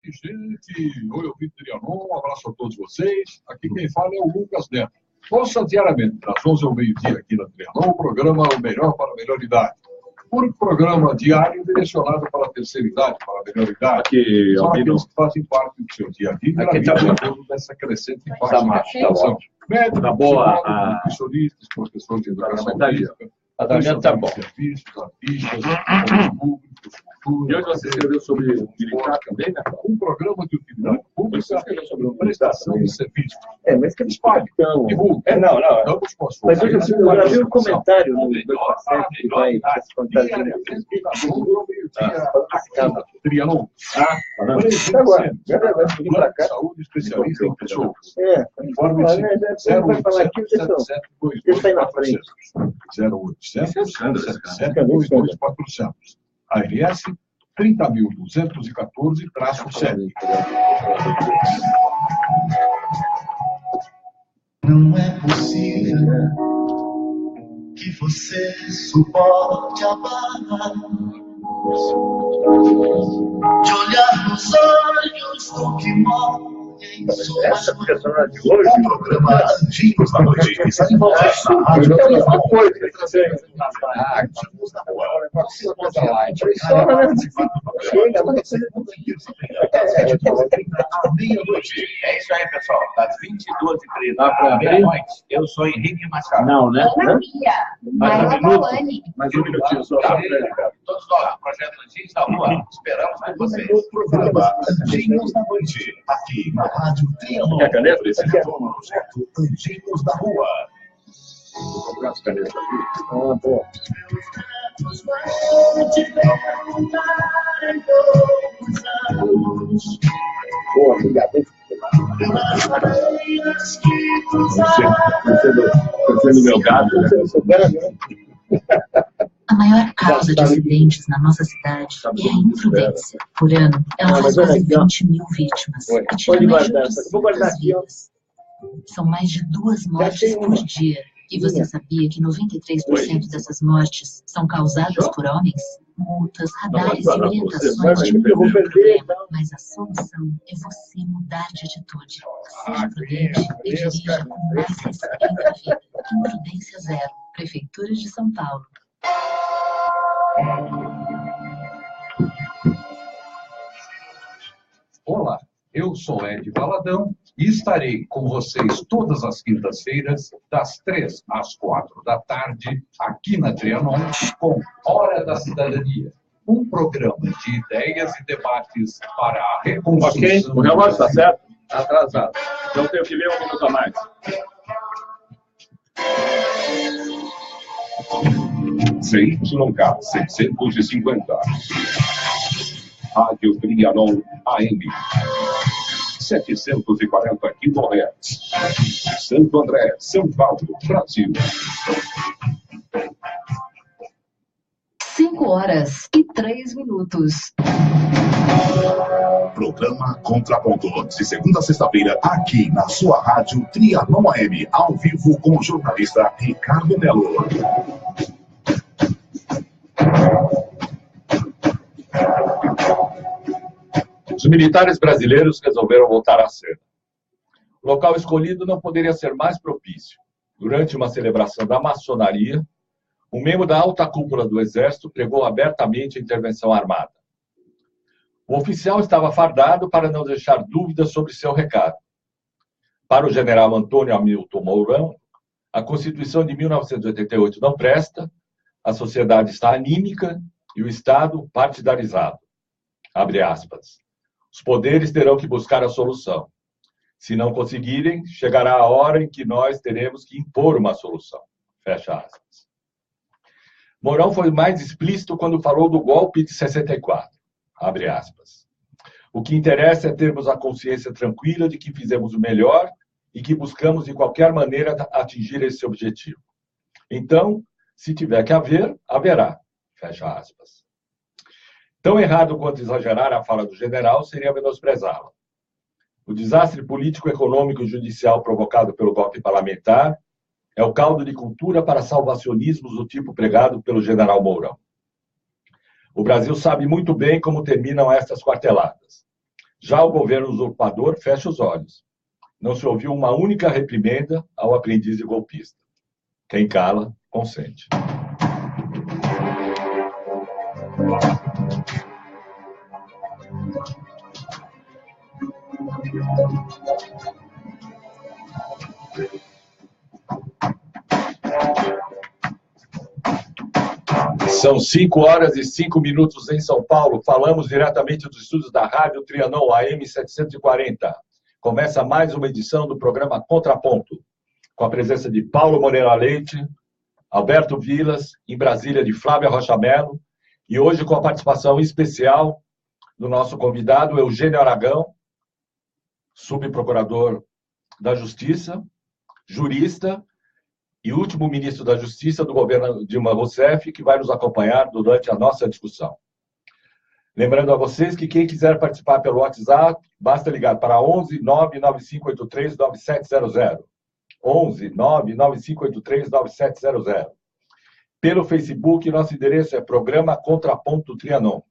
Gente, oi, eu Vitor Trianon, um abraço a todos vocês. Aqui quem fala é o Lucas Neto. Ouça diariamente, das 11 ao meio-dia aqui na Trianon, o programa O Melhor para a Melhor Idade. Um programa diário direcionado para a terceira idade, para a melhor idade. Aqui, são aqueles que fazem parte do seu dia a dia, da vida de todos dessa crescente faixa de população. Médicos, nutricionistas, professores de educação física, serviços, artistas, públicos, cultura. E hoje você escreveu sobre o militar também, né? Um programa de utilidade pública sobre prestação de serviços. Mas que eles pagam. Divulga. Não. Damos com a sua Mas hoje eu já vi um comentário no 247 que vai se contar Trianon. Agora, vai subir para cá. Saúde especialista em pessoas. Informe vai falar aqui, você sai na frente. 0800 77 22400. ARS 30.214-7. Não é possível que você suporte a barra de olhar nos olhos do que morre em suas de hoje, o programa Anjinhos da Noite está em volta na rádio. uma coisa que você Anjinhos da Rua. Você pode à meia-noite. É isso aí, pessoal. Das 22h30 à meia-noite, eu sou Henrique Machado. Não, né? Ana Mia, Maila Valani. Mais um minutinho só. Todos nós, Projeto Anjinhos da Rua, esperamos por vocês. O programa Anjinhos da Noite, aqui na Rádio Trianon. Quer caneta? Esse aqui é Projeto Anjinhos da Rua. Vou comprar as canetas aqui. Boa. Boa, obrigado. Pensando meu gato, né? A maior causa de acidentes na nossa cidade é a imprudência. Por ano, ela faz quase 20 mil vítimas e tira mais de 800 vidas. São mais de 2 mortes por dia. E você sabia que 93% dessas mortes são causadas por homens? Multas, radares e orientações diminuem o problema, mas a solução é você mudar de atitude. Seja prudente e dirija com mais respeito à vida. Imprudência zero. Prefeitura de São Paulo. Olá, eu sou Ed Valadão e estarei com vocês todas as quintas-feiras, das 3 às 4 da tarde, aqui na Trianon, com Hora da Cidadania. Um programa de ideias e debates para a reconstrução. Ok, o relógio está certo? Atrasado. Então tenho que ler 1 minuto a mais. CYK 650. Rádio Trianon AM. 740 kHz. Santo André, São Paulo, Brasil. 5h03. Programa Contraponto, de segunda a sexta-feira, aqui na sua rádio Trianon AM, ao vivo com o jornalista Ricardo Melo. Os militares brasileiros resolveram voltar à cena. O local escolhido não poderia ser mais propício. Durante uma celebração da maçonaria, um membro da alta cúpula do Exército pregou abertamente a intervenção armada. O oficial estava fardado para não deixar dúvidas sobre seu recado. Para o general Antônio Hamilton Mourão, a Constituição de 1988 não presta, a sociedade está anímica e o Estado partidarizado. Abre aspas. Os poderes terão que buscar a solução. Se não conseguirem, chegará a hora em que nós teremos que impor uma solução. Fecha aspas. Mourão foi mais explícito quando falou do golpe de 64. Abre aspas. O que interessa é termos a consciência tranquila de que fizemos o melhor e que buscamos de qualquer maneira atingir esse objetivo. Então, se tiver que haver, haverá. Fecha aspas. Tão errado quanto exagerar a fala do general seria menosprezá-la. O desastre político, econômico e judicial provocado pelo golpe parlamentar é o caldo de cultura para salvacionismos do tipo pregado pelo general Mourão. O Brasil sabe muito bem como terminam estas quarteladas. Já o governo usurpador fecha os olhos. Não se ouviu uma única reprimenda ao aprendiz de golpista. Quem cala, consente. São 5h05 em São Paulo. Falamos diretamente dos estúdios da Rádio Trianon, AM 740. Começa mais uma edição do programa Contraponto, com a presença de Paulo Moreira Leite, Alberto Vilas, em Brasília de Flávia Rocha Mello, e hoje com a participação especial do nosso convidado, Eugênio Aragão, subprocurador da Justiça, jurista, e último ministro da Justiça do governo Dilma Rousseff, que vai nos acompanhar durante a nossa discussão. Lembrando a vocês que quem quiser participar pelo WhatsApp, basta ligar para 11 99583 9700. 11 99583 9700. Pelo Facebook, nosso endereço é Programa Contraponto Trianon.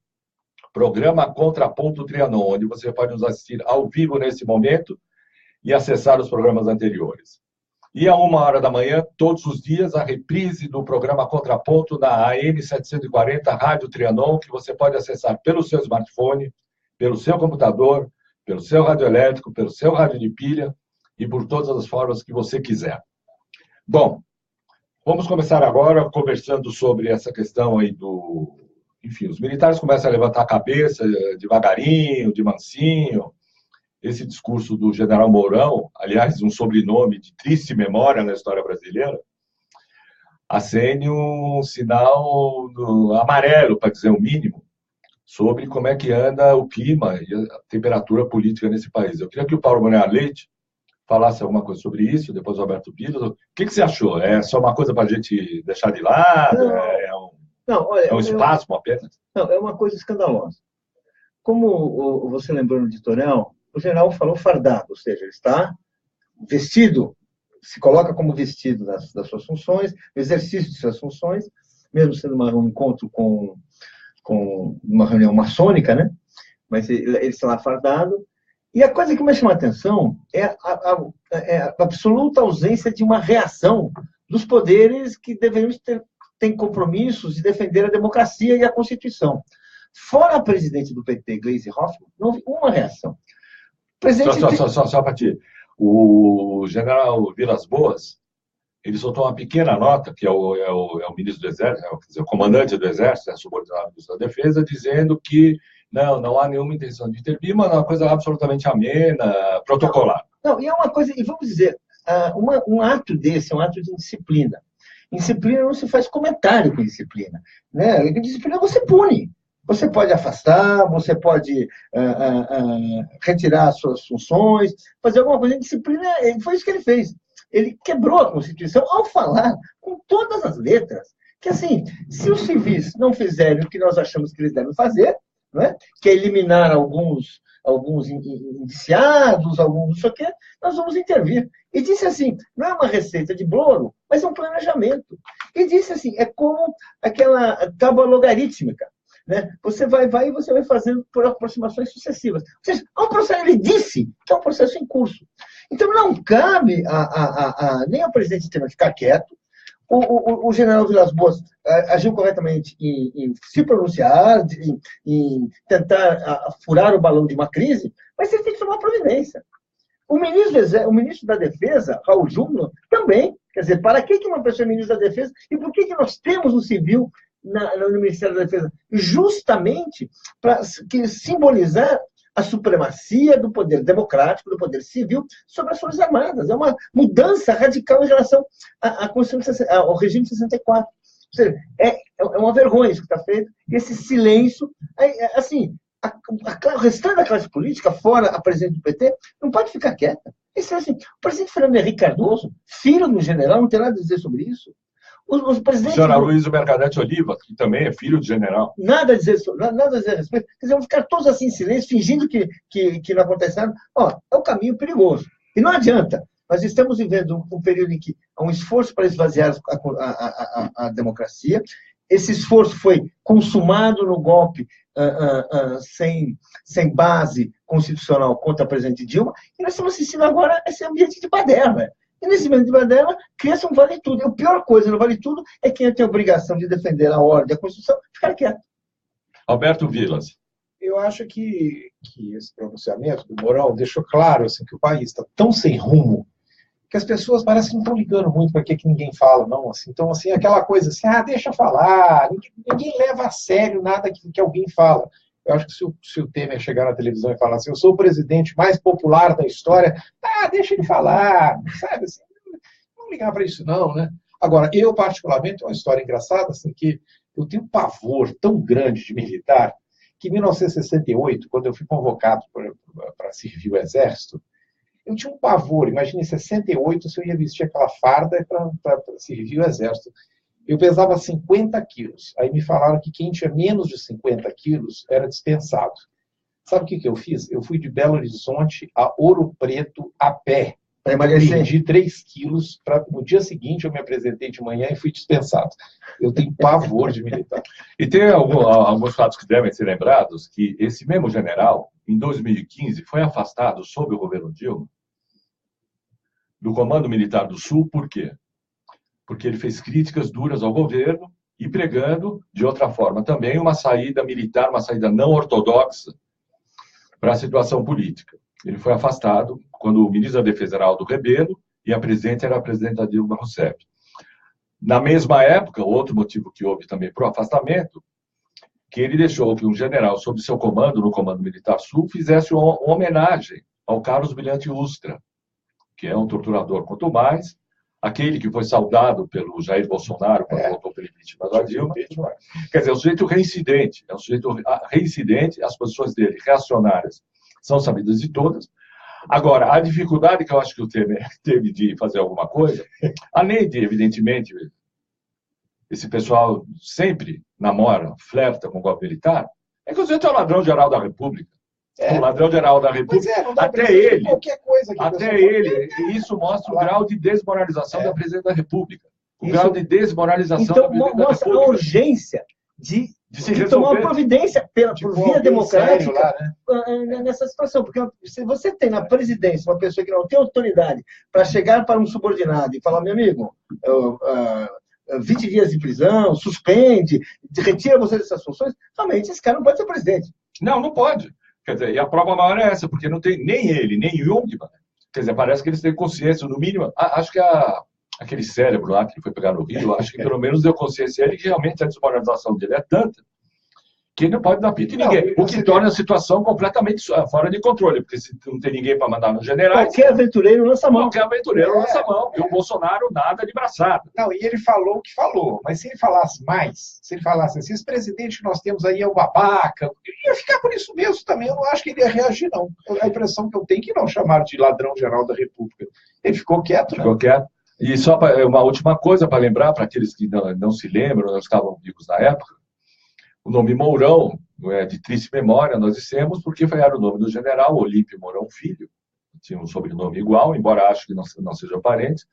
Programa Contraponto Trianon, onde você pode nos assistir ao vivo nesse momento e acessar os programas anteriores. E a 1h, todos os dias, a reprise do programa Contraponto na AM 740 Rádio Trianon, que você pode acessar pelo seu smartphone, pelo seu computador, pelo seu rádio elétrico, pelo seu rádio de pilha e por todas as formas que você quiser. Bom, vamos começar agora conversando sobre essa questão aí do... Enfim, os militares começam a levantar a cabeça devagarinho, de mansinho. Esse discurso do general Mourão, aliás, um sobrenome de triste memória na história brasileira, acende um sinal amarelo, para dizer o mínimo, sobre como é que anda o clima e a temperatura política nesse país. Eu queria que o Paulo Moreira Leite falasse alguma coisa sobre isso, depois o Alberto Vilas. O que você achou? É só uma coisa para a gente deixar de lado? É um espasmo apenas? Não, é uma coisa escandalosa. Como você lembrou no editorial, o general falou fardado, ou seja, ele está vestido, se coloca como vestido das suas funções, exercício de suas funções, mesmo sendo um encontro com uma reunião maçônica, né? Mas ele está lá fardado. E a coisa que me chama a atenção é a absoluta ausência de uma reação dos poderes que deveriam ter compromissos de defender a democracia e a Constituição. Fora a presidente do PT, Gleisi Hoffmann, não houve uma reação. Só para ti. O general Vilas Boas, ele soltou uma pequena nota, que é o ministro do Exército, quer dizer, o comandante do Exército, subordinado ao ministro da Defesa, dizendo que não há nenhuma intenção de intervir, mas é uma coisa absolutamente amena, protocolar. Não, e é uma coisa, e vamos dizer, um ato desse é um ato de disciplina. Em disciplina não se faz comentário com disciplina. Né? Em disciplina você pune. Você pode afastar, você pode retirar as suas funções, fazer alguma coisa. Em disciplina, foi isso que ele fez. Ele quebrou a Constituição ao falar com todas as letras que, assim, se os civis não fizerem o que nós achamos que eles devem fazer, né, que é eliminar alguns indiciados, alguns não sei o quê, nós vamos intervir. E disse assim, não é uma receita de bolo, mas é um planejamento. E disse assim, é como aquela tábua logarítmica. Né? Você vai e você vai fazendo por aproximações sucessivas. Ou seja, é um processo, ele disse que é um processo em curso. Então, não cabe nem ao presidente ter que ficar quieto. O general Vilas Boas agiu corretamente em se pronunciar, em tentar furar o balão de uma crise, mas ele tem que tomar providência. O ministro da Defesa, Raul Jungmann, também. Quer dizer, para que uma pessoa é ministro da Defesa e por que nós temos um civil no Ministério da Defesa? Justamente para simbolizar a supremacia do poder democrático, do poder civil sobre as Forças Armadas. É uma mudança radical em relação ao regime de 64. Ou seja, é uma vergonha isso que está feito. E esse silêncio, assim, o restante da classe política, fora a presidente do PT, não pode ficar quieta. Isso é assim, o presidente Fernando Henrique Cardoso, filho do general, não tem nada a dizer sobre isso. O senhor Luiz Mercadante Oliva, que também é filho de general. Nada a dizer a respeito. Quer dizer, vão ficar todos assim em silêncio, fingindo que não acontece nada. É um caminho perigoso. E não adianta. Nós estamos vivendo um período em que há um esforço para esvaziar a democracia. esse esforço foi consumado no golpe sem base constitucional contra a presidente Dilma, e nós estamos assistindo agora esse ambiente de baderna. E nesse ambiente de baderna, cria-se um vale tudo. E a pior coisa no vale tudo é quem tem a obrigação de defender a ordem, a Constituição, ficar quieto. Alberto Vilas. Eu acho que esse pronunciamento do Mourão deixou claro assim, que o país está tão sem rumo que as pessoas parecem que não estão ligando muito para que ninguém fala, não. Assim. Então, assim, aquela coisa assim, deixa falar, ninguém leva a sério nada que alguém fala. Eu acho que se o Temer chegar na televisão e falar assim, eu sou o presidente mais popular da história, deixa ele falar, sabe? Assim, não ligar para isso não, né? Agora, eu particularmente, uma história engraçada, assim, que eu tenho um pavor tão grande de militar, que em 1968, quando eu fui convocado para servir o Exército, eu tinha um pavor. Imagine, em 68, se eu ia vestir aquela farda para servir o Exército. Eu pesava 50 quilos. Aí me falaram que quem tinha menos de 50 quilos era dispensado. Sabe o que eu fiz? Eu fui de Belo Horizonte a Ouro Preto a pé. Para emagrecer. Perdi 3 quilos. No dia seguinte, eu me apresentei de manhã e fui dispensado. Eu tenho pavor de militar. E tem alguns fatos que devem ser lembrados, que esse mesmo general, em 2015, foi afastado sob o governo Dilma do Comando Militar do Sul. Por quê? Porque ele fez críticas duras ao governo e pregando, de outra forma, também uma saída militar, uma saída não ortodoxa para a situação política. Ele foi afastado quando o ministro da Defesa era Aldo Rebelo e a presidente era a presidenta Dilma Rousseff. Na mesma época, outro motivo que houve também para o afastamento, que ele deixou que um general sob seu comando, no Comando Militar Sul, fizesse uma homenagem ao Carlos Brilhante Ustra, que é um torturador quanto mais, aquele que foi saudado pelo Jair Bolsonaro quando voltou pela vítima da Dilma. Quer dizer, é um sujeito reincidente, as posições dele, reacionárias, são sabidas de todas. Agora, a dificuldade que eu acho que o Temer teve de fazer alguma coisa, além de, evidentemente, esse pessoal sempre namora, flerta com o golpe militar, é que o sujeito é o ladrão-geral da República. O ladrão-geral da República, até ele, e isso mostra o grau de desmoralização da presidente da República. O grau de desmoralização da presidente da República. Mostra a urgência de tomar uma providência por via democrática lá, né? Nessa situação. Porque se você tem na presidência uma pessoa que não tem autoridade para chegar para um subordinado e falar, meu amigo, 20 dias de prisão, suspende, retira você dessas funções, realmente esse cara não pode ser presidente. Não pode. Quer dizer, e a prova maior é essa, porque não tem nem ele, nem Jungmann. Quer dizer, parece que eles têm consciência, no mínimo. Acho que aquele cérebro lá que ele foi pegar no Rio, acho que pelo menos deu consciência a ele que realmente a desmoralização dele é tanta que ele não pode dar pito em ninguém. O que torna a situação completamente fora de controle, porque se não tem ninguém para mandar nos generais... Qualquer aventureiro lança a mão. Qualquer aventureiro lança a mão. E o Bolsonaro nada de braçada. Não, e ele falou o que falou, mas se ele falasse mais, se ele falasse assim, esse presidente que nós temos aí é o babaca, ele ia ficar por isso mesmo também. Eu não acho que ele ia reagir, não. A impressão que eu tenho é que não chamaram de ladrão-geral da República. Ele ficou quieto, né? Ficou quieto. E só uma última coisa para lembrar, para aqueles que não se lembram, nós estavam vivos na época, o nome Mourão, de triste memória, nós dissemos, porque era o nome do general Olímpio Mourão Filho, tinha um sobrenome igual, embora acho que não sejam parentes,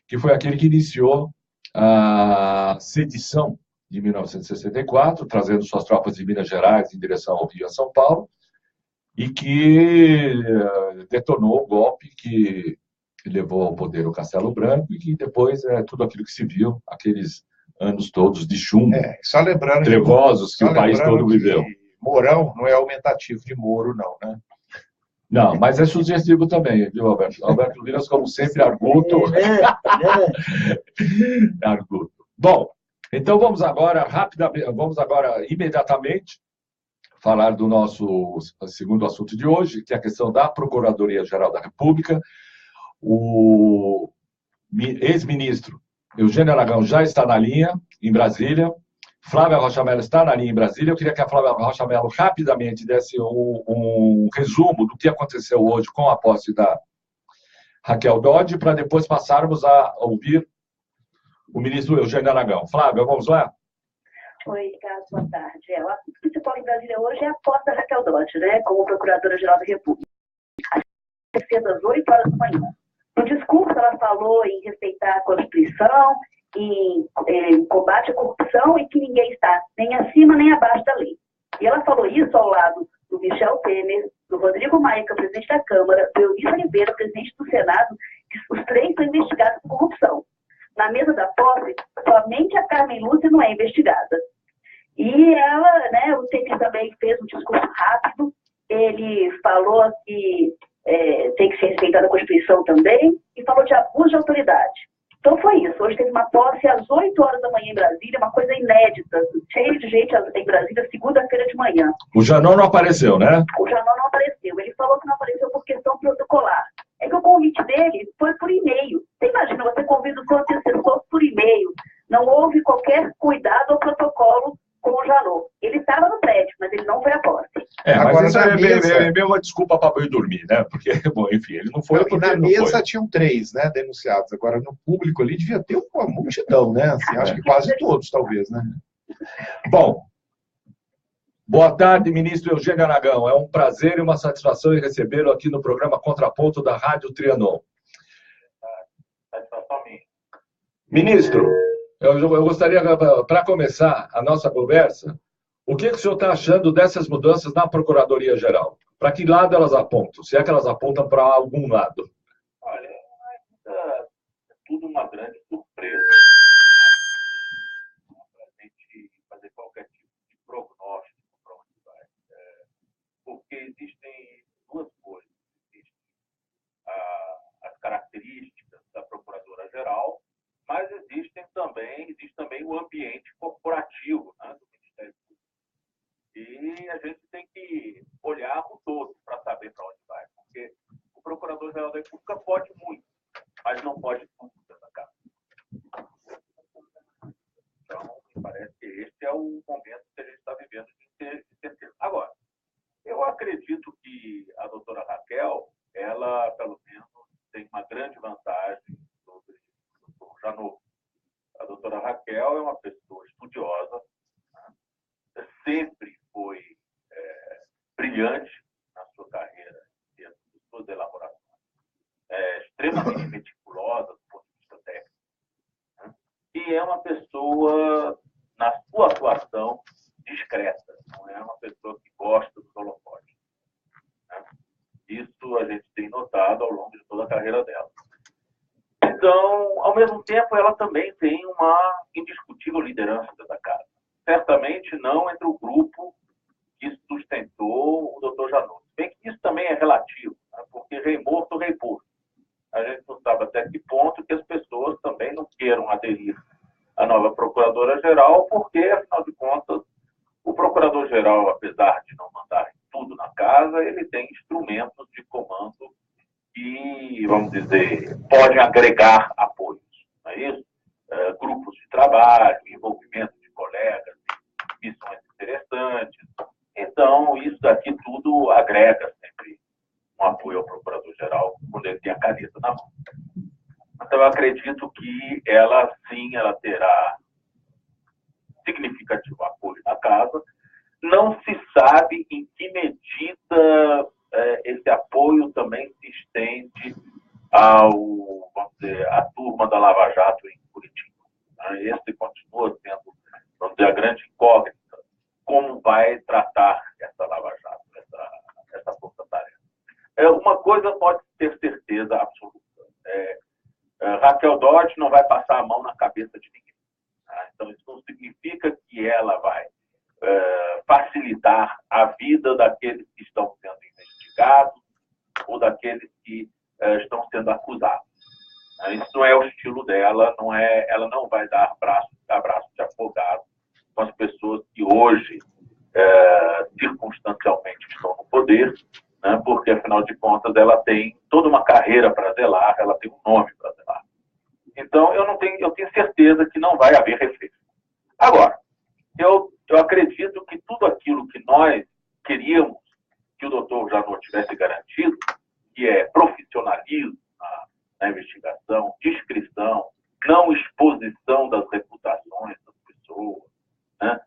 que foi aquele que iniciou a sedição de 1964, trazendo suas tropas de Minas Gerais em direção ao Rio e a São Paulo, e que detonou o golpe que levou ao poder o Castelo Branco e que depois tudo aquilo que se viu, aqueles anos todos de chumbo, só lembrando trevosos que o país todo viveu. Mourão não é aumentativo de Moro, não, né? Não, mas é sugestivo também, viu, Alberto? Alberto Vilas, como sempre, arguto. Arguto. Bom, então vamos agora, imediatamente, falar do nosso segundo assunto de hoje, que é a questão da Procuradoria-Geral da República. O ex-ministro Eugênio Aragão já está na linha, em Brasília. Flávia Rocha Mello está na linha em Brasília. Eu queria que a Flávia Rocha Mello rapidamente desse um resumo do que aconteceu hoje com a posse da Raquel Dodge, para depois passarmos a ouvir o ministro Eugênio Aragão. Flávia, vamos lá? Oi, Ricardo, boa tarde. O assunto principal em Brasília hoje é a posse da Raquel Dodge, né, como Procuradora-Geral da República. Às 8 horas da manhã. No discurso, ela falou em respeitar a Constituição em combate à corrupção e que ninguém está nem acima nem abaixo da lei. E ela falou isso ao lado do Michel Temer, do Rodrigo Maia, que é o presidente da Câmara, do Eunice Oliveira, presidente do Senado, que os 3 são investigados por corrupção. Na mesa da posse, somente a Carmen Lúcia não é investigada. E ela, né, o Temer também fez um discurso rápido, ele falou que tem que ser respeitada a Constituição também, e falou de abuso de autoridade. Então foi isso. Hoje teve uma posse às 8 horas da manhã em Brasília, uma coisa inédita, cheio de gente em Brasília, segunda-feira de manhã. O Janot não apareceu, né? O Janot não apareceu. Ele falou que não apareceu por questão protocolar. É que o convite dele foi por e-mail. Você imagina, você convida o seu antecessor por e-mail. Não houve qualquer cuidado ou protocolo com o Janot. Ele estava no prédio, mas ele não foi à posse. Mas agora, isso na mesa... é meio uma desculpa para eu dormir, né? Porque, bom, enfim, ele não foi. E na mesa tinham 3, né, denunciados. Agora, no público ali devia ter uma multidão, né? Assim, acho que quase todos, talvez, né? Bom, boa tarde, ministro Eugênio Aragão. É um prazer e uma satisfação em recebê-lo aqui no programa Contraponto da Rádio Trianon. Satisfação minha. Ministro, eu gostaria, para começar a nossa conversa, o que o senhor está achando dessas mudanças na Procuradoria-Geral? Para que lado elas apontam? Se é que elas apontam para algum lado? Olha, é tudo uma grande surpresa. Para a gente fazer qualquer tipo de prognóstico para onde vai. Porque existem 2 coisas. Existem as características da Procuradora-Geral, mas existe também o ambiente corporativo, né, do Ministério Público. E a gente tem que olhar o todo para saber para onde vai, porque o Procurador-Geral da República pode muito, mas não pode tudo dentro da casa. Então, me parece que este é o momento que a gente está vivendo de ter certeza. Agora, eu acredito que a doutora Raquel, ela, pelo menos, tem uma grande vantagem sobre o doutor Janot. A doutora Raquel é uma pessoa estudiosa, né? Sempre foi brilhante na sua carreira, dentro de suas elaborações, extremamente meticulosa do ponto de vista técnico, né? E é uma pessoa, na sua atuação, discreta, não é uma pessoa que gosta dos holofotes, né? Isso a gente tem notado ao longo de toda a carreira dela. Então, ao mesmo tempo, ela também tem uma indiscutível liderança dentro da casa. Certamente não entre o grupo que sustentou o doutor Janot. Bem que isso também é relativo, né? Porque rei morto, rei posto. A gente não sabe até que ponto que as pessoas também não queiram aderir à nova Procuradora-Geral, porque, afinal de contas, o Procurador-Geral, apesar de não mandar tudo na casa, ele tem instrumentos de comando que, vamos dizer, podem agregar apoios, não é isso? Grupos de trabalho, envolvimento de colegas, missões interessantes. Então, isso daqui tudo agrega sempre um apoio ao Procurador-Geral quando ele tem a caneta na mão. Então, eu acredito que ela, sim, ela terá significativo apoio na casa. Não se sabe em que medida esse apoio também se estende vamos dizer, à turma da Lava Jato em Curitiba. Esse continua sendo, vamos dizer, a grande incógnita. Como vai tratar essa Lava Jato, essa força-tarefa? Uma coisa pode ter certeza absoluta. Raquel Dodge não vai passar a mão na cabeça de ninguém. Então, isso não significa que ela vai facilitar a vida daqueles que estão sendo investigados ou daqueles que estão sendo acusados. Isso não é o estilo dela, ela não vai dar abraço de afogado com as pessoas que hoje, circunstancialmente, estão no poder, né, porque, afinal de contas, ela tem toda uma carreira para zelar, ela tem um nome para zelar. Então, eu tenho certeza que não vai haver reflexo. Agora, eu acredito que tudo aquilo que nós queríamos que o doutor Janot tivesse garantido, que é profissionalismo na investigação, discrição, não exposição das reputações das pessoas, né?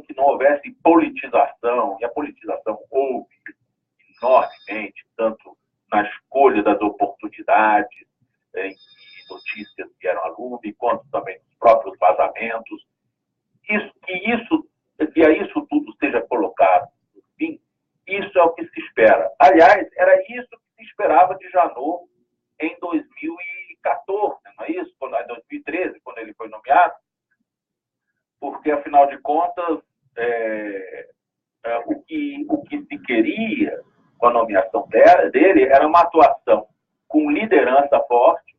Que não houvesse politização, e a politização houve enormemente, tanto na escolha das oportunidades em que notícias vieram a lume, quanto isso é o que se espera. Aliás, era isso que se esperava de Janot em 2014, não é isso? Em 2013, quando ele foi nomeado, porque, afinal de contas, o que se queria com a nomeação dele era uma atuação com liderança forte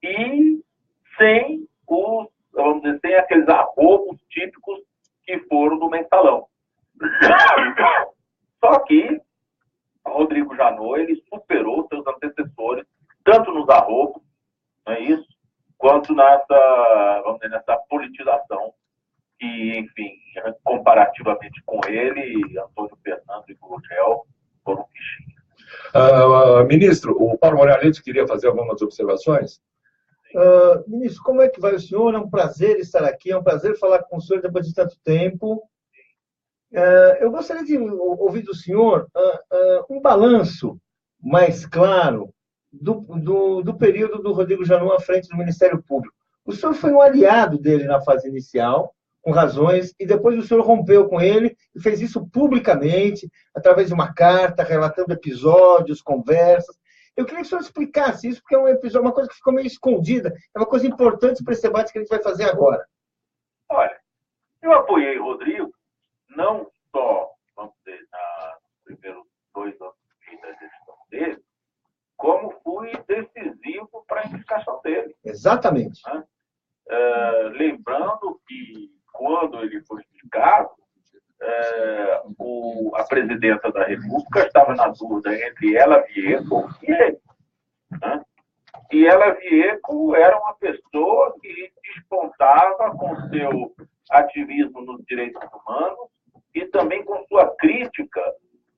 e sem vamos dizer, sem aqueles arroubos típicos que foram do mensalão. Só que Rodrigo Janot, ele superou seus antecessores, tanto nos arroubos, não é isso, quanto vamos dizer, nessa politização que, enfim, comparativamente com ele, Antônio Fernando e Gurgel foram bichinhos. Ministro, o Paulo Moreira queria fazer algumas observações? Ministro, como é que vai o senhor? É um prazer estar aqui, é um prazer falar com o senhor depois de tanto tempo. Eu gostaria de ouvir do senhor um balanço mais claro do período do Rodrigo Janot à frente do Ministério Público. O senhor foi um aliado dele na fase inicial, com razões, e depois o senhor rompeu com ele e fez isso publicamente, através de uma carta, relatando episódios, conversas. Eu queria que o senhor explicasse isso, porque é um episódio, uma coisa que ficou meio escondida, é uma coisa importante para esse debate que a gente vai fazer agora. Olha, eu apoiei o Rodrigo, não só, vamos dizer, nos primeiros 2 anos da gestão dele, como fui decisivo para a indicação dele. Exatamente. Né? Lembrando que, quando ele foi indicado, a presidenta da República estava na dúvida entre Ela Vieco e ele. Né? E Ela Vieco era uma pessoa que despontava com seu ativismo nos direitos humanos e também com sua crítica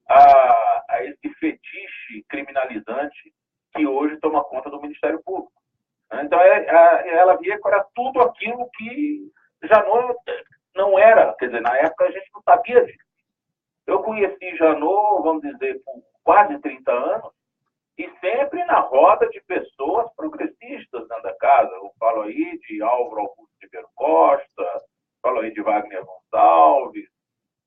a esse fetiche criminalizante que hoje toma conta do Ministério Público. Então, Ela Vieco era tudo aquilo que Janot não era. Quer dizer, na época a gente não sabia disso. Eu conheci Janot, vamos dizer, por quase 30 anos, e sempre na roda de pessoas progressistas dentro da casa. Eu falo aí de Álvaro Augusto Ribeiro Costa, falo aí de Wagner Gonçalves,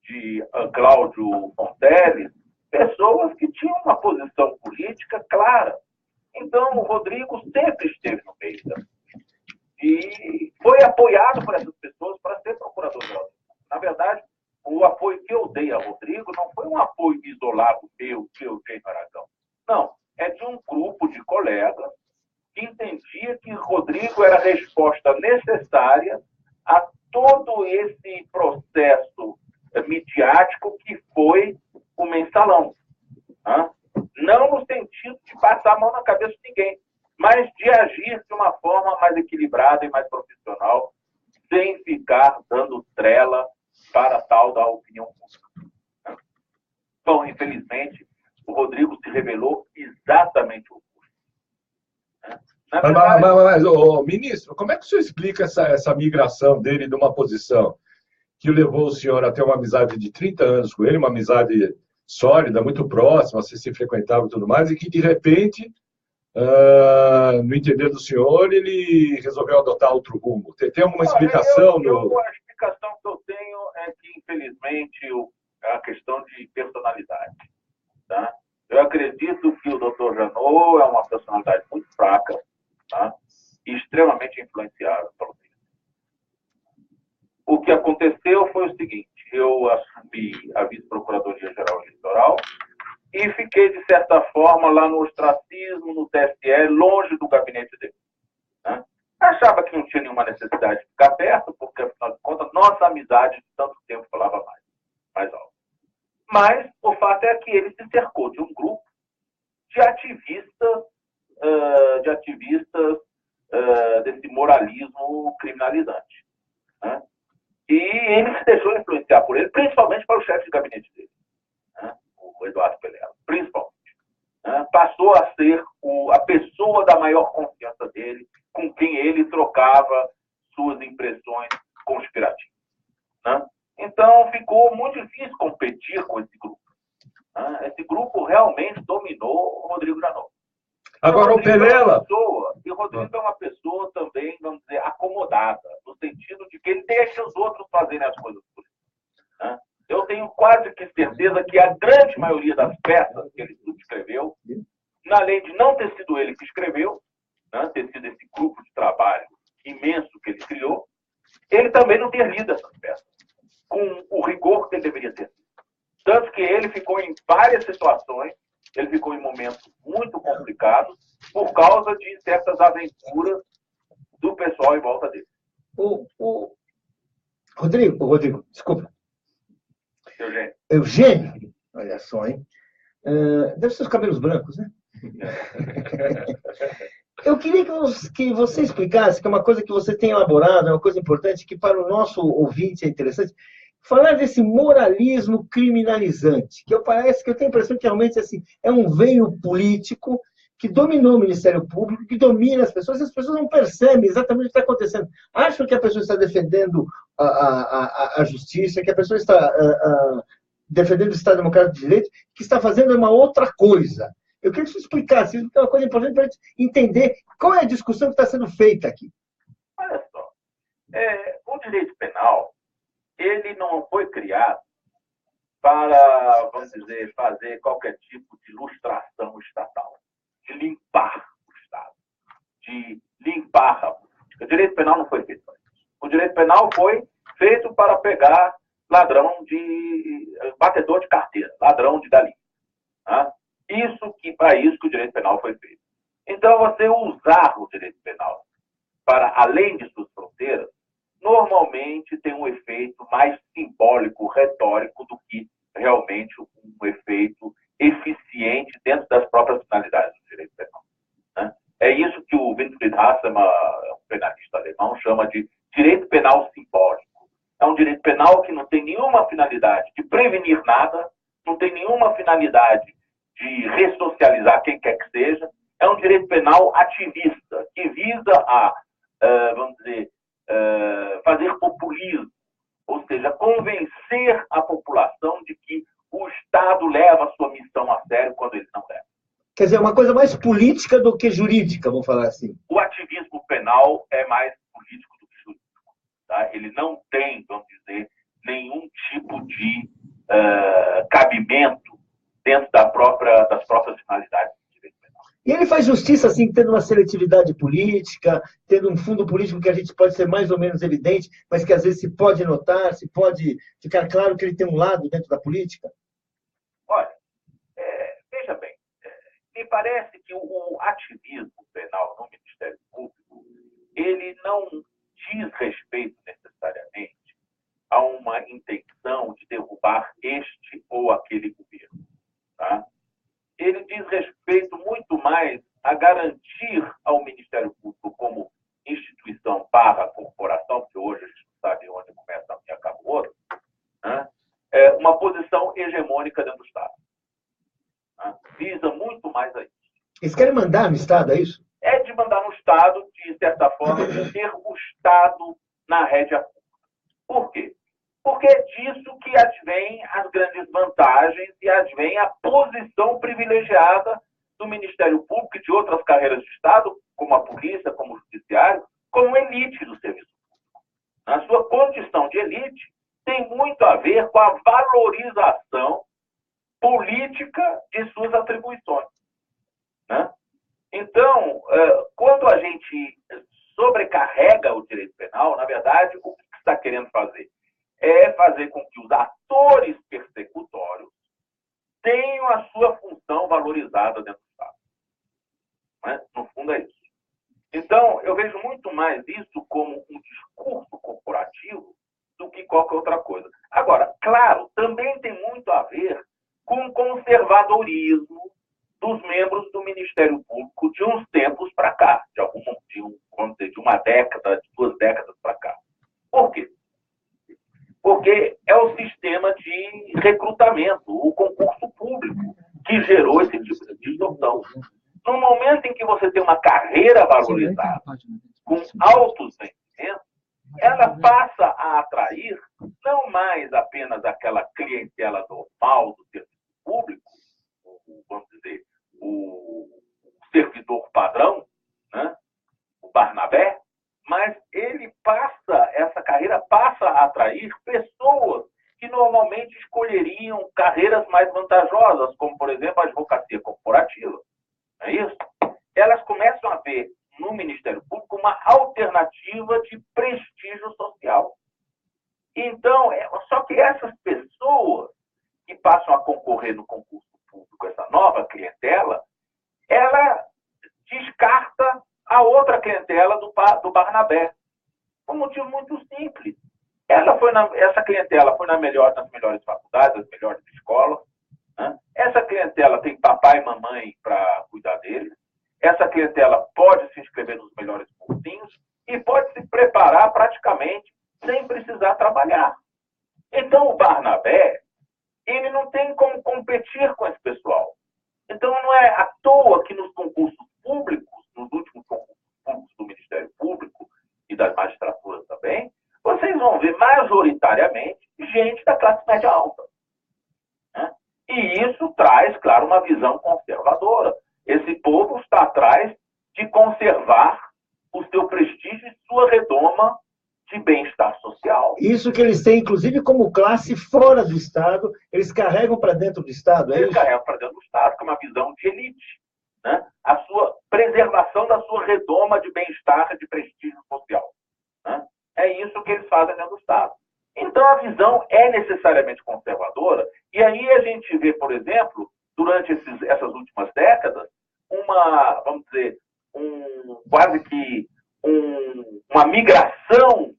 de Cláudio Fonteles, pessoas que tinham uma posição política clara. Então, o Rodrigo sempre esteve no meio da e foi apoiado por essas pessoas para ser procurador-geral. Na verdade, o apoio que eu dei a Rodrigo não foi um apoio isolado meu, Eugênio Aragão. Não, é de um grupo de colegas que entendia que Rodrigo era a resposta necessária a todo esse processo midiático que foi o mensalão. Né? Não no sentido de passar a mão na cabeça de ninguém, mas de agir de uma forma mais equilibrada e mais profissional, sem ficar dando trela para tal da opinião pública. Bom, infelizmente, o Rodrigo se revelou exatamente o oposto. Mas, ministro, como é que o senhor explica essa migração dele de uma posição que levou o senhor a ter uma amizade de 30 anos com ele, uma amizade sólida, muito próxima, você se frequentava e tudo mais, e que, de repente, no entender do senhor, ele resolveu adotar outro rumo? Tem alguma explicação? A explicação que eu tenho é que, infelizmente, é a questão de personalidade. Tá? Eu acredito que o Dr. Janot é uma personalidade muito fraca, tá? E extremamente influenciável pelo filho. O que aconteceu foi o seguinte: eu assumi a vice-procuradoria-geral eleitoral e fiquei, de certa forma, lá no ostracismo, no TSE, longe do gabinete dele. Né? Achava que não tinha nenhuma necessidade de ficar perto, porque, afinal de contas, nossa amizade de tanto tempo falava mais alto. Mas o fato é que ele se cercou de um grupo de ativistas desse moralismo criminalizante. Né? E ele se deixou influenciar por ele, principalmente para o chefe de gabinete dele, né? O Eduardo Pelela, principalmente. Né? Passou a ser a pessoa da maior confiança dele, com quem ele trocava suas impressões conspirativas. Né? Então, ficou muito difícil competir com esse grupo. Né? Esse grupo realmente dominou o Rodrigo Janot. Agora, o Pelela... E o Rodrigo é uma pessoa também, vamos dizer, acomodada, no sentido de que ele deixa os outros fazerem as coisas por ele. Né? Eu tenho quase que certeza que que a grande maioria das peças que ele subscreveu, além de não ter sido ele que escreveu, né, ter sido esse grupo de trabalho imenso que ele criou, ele também não ter lido essas peças com o rigor que ele deveria ter. Tanto que ele ficou em várias situações, ele ficou em momentos muito complicados por causa de certas aventuras do pessoal em volta dele. Rodrigo, desculpa. Eugênio, olha só, hein? Deve ser os cabelos brancos, né? Eu queria que você explicasse, que é uma coisa que você tem elaborado, é uma coisa importante, que para o nosso ouvinte é interessante, falar desse moralismo criminalizante, que parece que eu tenho a impressão que realmente assim, é um veio político que dominou o Ministério Público, que domina as pessoas, e as pessoas não percebem exatamente o que está acontecendo. Acham que a pessoa está defendendo a justiça, que a pessoa está defendendo o Estado Democrático de Direito, que está fazendo uma outra coisa. Eu queria que você explicasse, isso é uma coisa importante para a gente entender qual é a discussão que está sendo feita aqui. Olha só, o direito penal, ele não foi criado para, vamos dizer, fazer qualquer tipo de ilustração estatal, de limpar o Estado, de limpar a política. O direito penal não foi feito para isso. O direito penal foi feito para pegar batedor de carteira, ladrão de galinha. Né? Para isso que o direito penal foi feito. Então, você usar o direito penal para além de suas fronteiras, normalmente tem um efeito mais simbólico, retórico, do que realmente um efeito eficiente dentro das próprias finalidades do direito penal. Né? É isso que o Winfried Hassemer, um penalista alemão, chama de direito penal simbólico. É um direito penal que não tem nenhuma finalidade de prevenir nada, não tem nenhuma finalidade de ressocializar quem quer que seja. É um direito penal ativista, que visa fazer populismo, ou seja, convencer a população de que o Estado leva a sua missão a sério quando ele não leva. Quer dizer, uma coisa mais política do que jurídica, vamos falar assim. O ativismo penal é mais político do que jurídico. Tá? Ele não tem, vamos dizer, nenhum tipo de cabimento dentro das próprias finalidades do direito penal. E ele faz justiça, assim, tendo uma seletividade política, tendo um fundo político que a gente pode ser mais ou menos evidente, mas que às vezes se pode notar, se pode ficar claro que ele tem um lado dentro da política? Olha, veja bem, me parece que o ativismo penal no Ministério Público, ele não diz respeito necessariamente a uma intenção de derrubar este ou aquele governo. Tá? Ele diz respeito muito mais a garantir ao Ministério Público como instituição / corporação, porque hoje a gente não sabe onde começa um e acaba o outro, né? Uma posição hegemônica dentro do Estado. Tá? Visa muito mais a isso. Eles querem mandar no Estado, é isso? É de mandar no Estado, de certa forma, de ter o Estado na rédea pública. Por quê? Porque é disso que advém as grandes vantagens e advém a posição privilegiada do Ministério Público e de outras carreiras de Estado, como a polícia, como o judiciário, como elite do serviço público. A sua condição de elite tem muito a ver com a valorização política de suas atribuições. Né? Então, quando a gente sobrecarrega o direito penal, na verdade, o que está querendo fazer? É fazer com que os atores persecutórios tenham a sua função valorizada dentro do Estado. Né? No fundo é isso. Então, eu vejo muito mais isso como um discurso corporativo do que qualquer outra coisa. Agora, claro, também tem muito a ver com o conservadorismo dos membros do Ministério Público de uns tempos para cá, de uma década, de 2 décadas para cá. Por quê? Porque é o sistema de recrutamento, o concurso público, que gerou esse tipo de distorção. No momento em que você tem uma carreira valorizada, com altos rendimentos, ela passa a atrair não mais apenas aquela clientela normal do serviço público, vamos dizer, o servidor padrão, né? O Barnabé, mas essa carreira passa a atrair pessoas que normalmente escolheriam carreiras mais vantajosas, como, por exemplo, a advocacia corporativa. Não é isso? Elas começam a ver no Ministério Público uma alternativa de prestígio social. Então, só que essas pessoas que passam a concorrer no concurso público, essa nova clientela, ela descarta a outra clientela do Barnabé. Por um motivo muito simples. Essa clientela foi nas melhores faculdades, nas melhores escolas. Né? Essa clientela tem papai e mamãe para cuidar deles. Essa clientela pode se inscrever nos melhores cursinhos e pode se preparar praticamente sem precisar trabalhar. Então, o Barnabé, ele não tem como competir com esse pessoal. Então, não é à toa que nos concursos públicos, nos últimos concursos públicos do Ministério Público e das magistraturas também, vocês vão ver majoritariamente gente da classe média alta. Né? E isso traz, claro, uma visão conservadora. Esse povo está atrás de conservar o seu prestígio e sua redoma de bem-estar social. Isso que eles têm, inclusive, como classe fora do Estado, eles carregam para dentro do Estado, é eles isso? Carregam para dentro do Estado, que é uma visão de elite. Né? A sua preservação da sua redoma de bem-estar, de prestígio social. Né? É isso que eles fazem dentro do Estado. Então, a visão é necessariamente conservadora, e aí a gente vê, por exemplo, durante essas últimas décadas, vamos dizer, quase que uma migração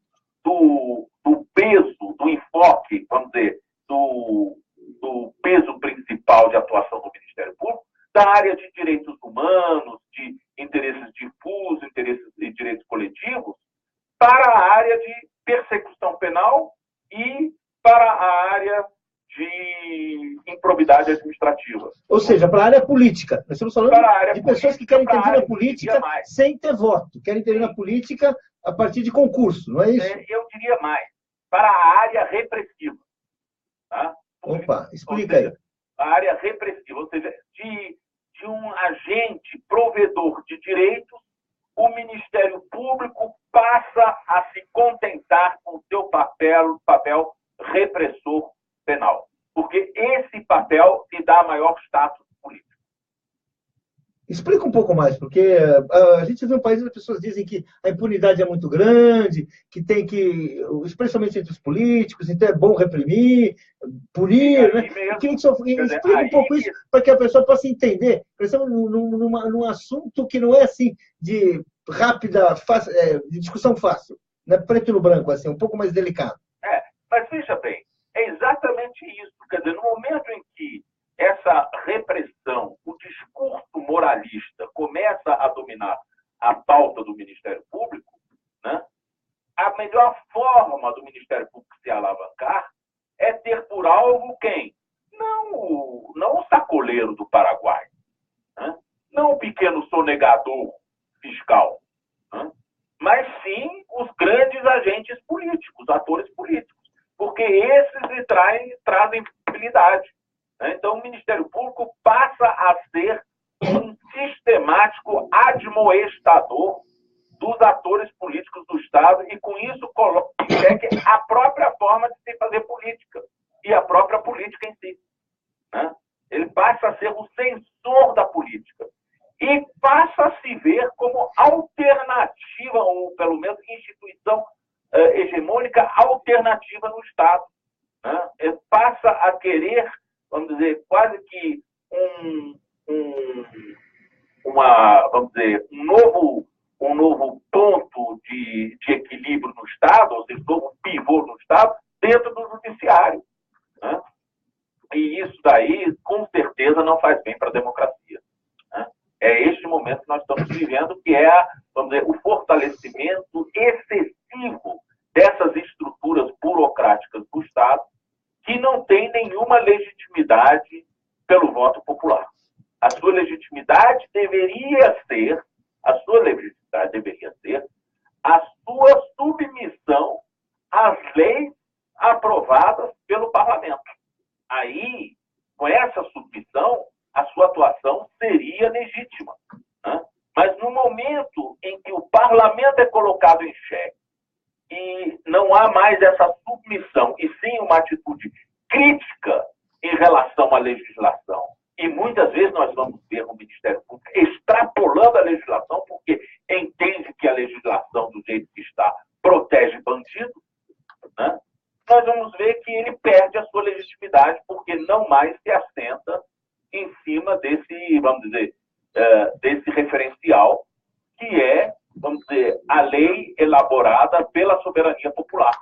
do peso, do enfoque, vamos dizer, do peso principal de atuação do Ministério Público, da área de direitos humanos, de interesses difusos, interesses e direitos coletivos, para a área de persecução penal e para a área de improbidade administrativa. Ou seja, para a área política. Nós estamos falando de pessoas que querem intervir na política sem ter voto. Querem intervir na política a partir de concurso, não é isso? Eu diria mais. Para a área repressiva. Tá? Opa, explica aí. A área repressiva, ou seja, de um agente provedor de direitos, o Ministério Público passa a se contentar com o seu papel repressor penal. Porque esse papel lhe dá maior status político. Explica um pouco mais, porque a gente vê um país onde as pessoas dizem que a impunidade é muito grande, que tem que, especialmente entre os políticos, então é bom reprimir, punir, né? Eu queria que o senhor explique um pouco isso para que a pessoa possa entender. Estamos num assunto que não é assim de rápida, de discussão fácil, né? Preto no branco, assim, um pouco mais delicado. Mas veja bem, é exatamente isso. Quer dizer, no momento em que essa repressão, o discurso moralista começa a dominar a pauta do Ministério Público, né, a melhor forma do Ministério Público se alavancar é ter por alvo quem? Não o sacoleiro do Paraguai, né? Não o pequeno sonegador fiscal, né? Mas sim os grandes agentes políticos, atores políticos, porque esses lhe trazem visibilidade. Então, o Ministério Público passa a ser um sistemático admoestador dos atores políticos do Estado e, com isso, coloca a própria forma de se fazer política e a própria política em si. Né? Ele passa a ser o censor da política e passa a se ver como alternativa, ou pelo menos instituição hegemônica alternativa no Estado. Né? Ele passa a querer, vamos dizer, quase que um novo ponto de equilíbrio no Estado, ou seja, um novo pivô no Estado, dentro do judiciário. Né? E isso daí, com certeza, não faz bem para a democracia. Né? É este momento que nós estamos vivendo, que é, vamos dizer, o fortalecimento excessivo dessas estruturas burocráticas do Estado, que não tem nenhuma legitimidade pelo voto popular. A sua legitimidade deveria ser a sua submissão às leis aprovadas pelo Parlamento. Aí, com essa submissão, a sua atuação seria legítima. Né? Mas no momento em que o Parlamento é colocado em xeque e não há mais essa submissão, e sim uma atitude crítica em relação à legislação. E muitas vezes nós vamos ver o Ministério Público extrapolando a legislação, porque entende que a legislação, do jeito que está, protege bandido, né? Nós vamos ver que ele perde a sua legitimidade, porque não mais se assenta em cima desse, vamos dizer, desse referencial, que é, vamos dizer, a lei elaborada pela soberania popular,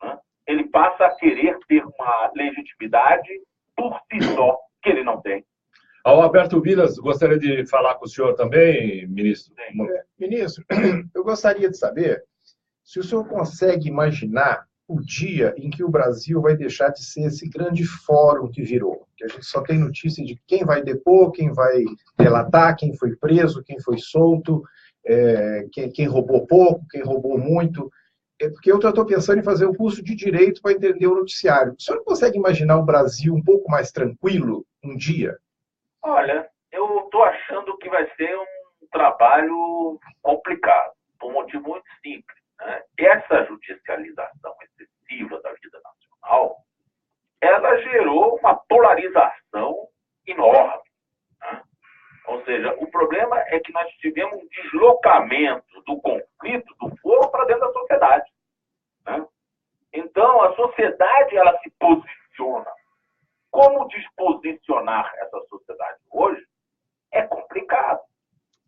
né? Ele passa a querer ter uma legitimidade por si só, que ele não tem. Ao Alberto Vilas, gostaria de falar com o senhor também, ministro. Ministro, eu gostaria de saber se o senhor consegue imaginar o dia em que o Brasil vai deixar de ser esse grande fórum que virou. Que a gente só tem notícia de quem vai depor, quem vai relatar, quem foi preso, quem foi solto, quem roubou pouco, quem roubou muito. Porque eu estou pensando em fazer o curso de Direito para entender o noticiário. O senhor não consegue imaginar o Brasil um pouco mais tranquilo um dia? Olha, eu estou achando que vai ser um trabalho complicado, por um motivo muito simples, né? Essa judicialização excessiva da vida nacional, ela gerou uma polarização enorme, né? Ou seja, o problema é que nós tivemos um deslocamento do conflito, do fogo, para dentro da sociedade, né? Então, a sociedade, ela se posiciona. Como desposicionar essa sociedade hoje é complicado,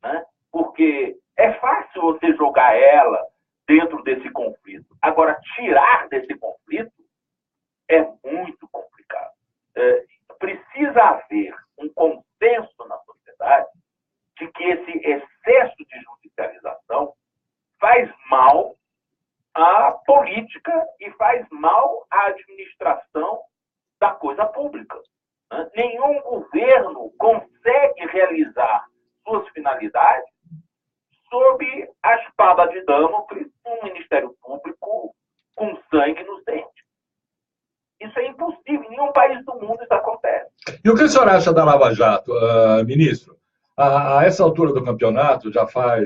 né? Porque é fácil você jogar ela dentro desse conflito. Agora, tirar desse conflito é muito complicado. Precisa haver um consenso na sociedade de que esse excesso de judicialização faz mal à política e faz mal à administração da coisa pública, né? Nenhum governo consegue realizar suas finalidades sob a espada de Damocles um Ministério Público com sangue nos dentes. Isso é impossível. Em nenhum país do mundo isso acontece. E o que o senhor acha da Lava Jato, ministro? A essa altura do campeonato, já faz,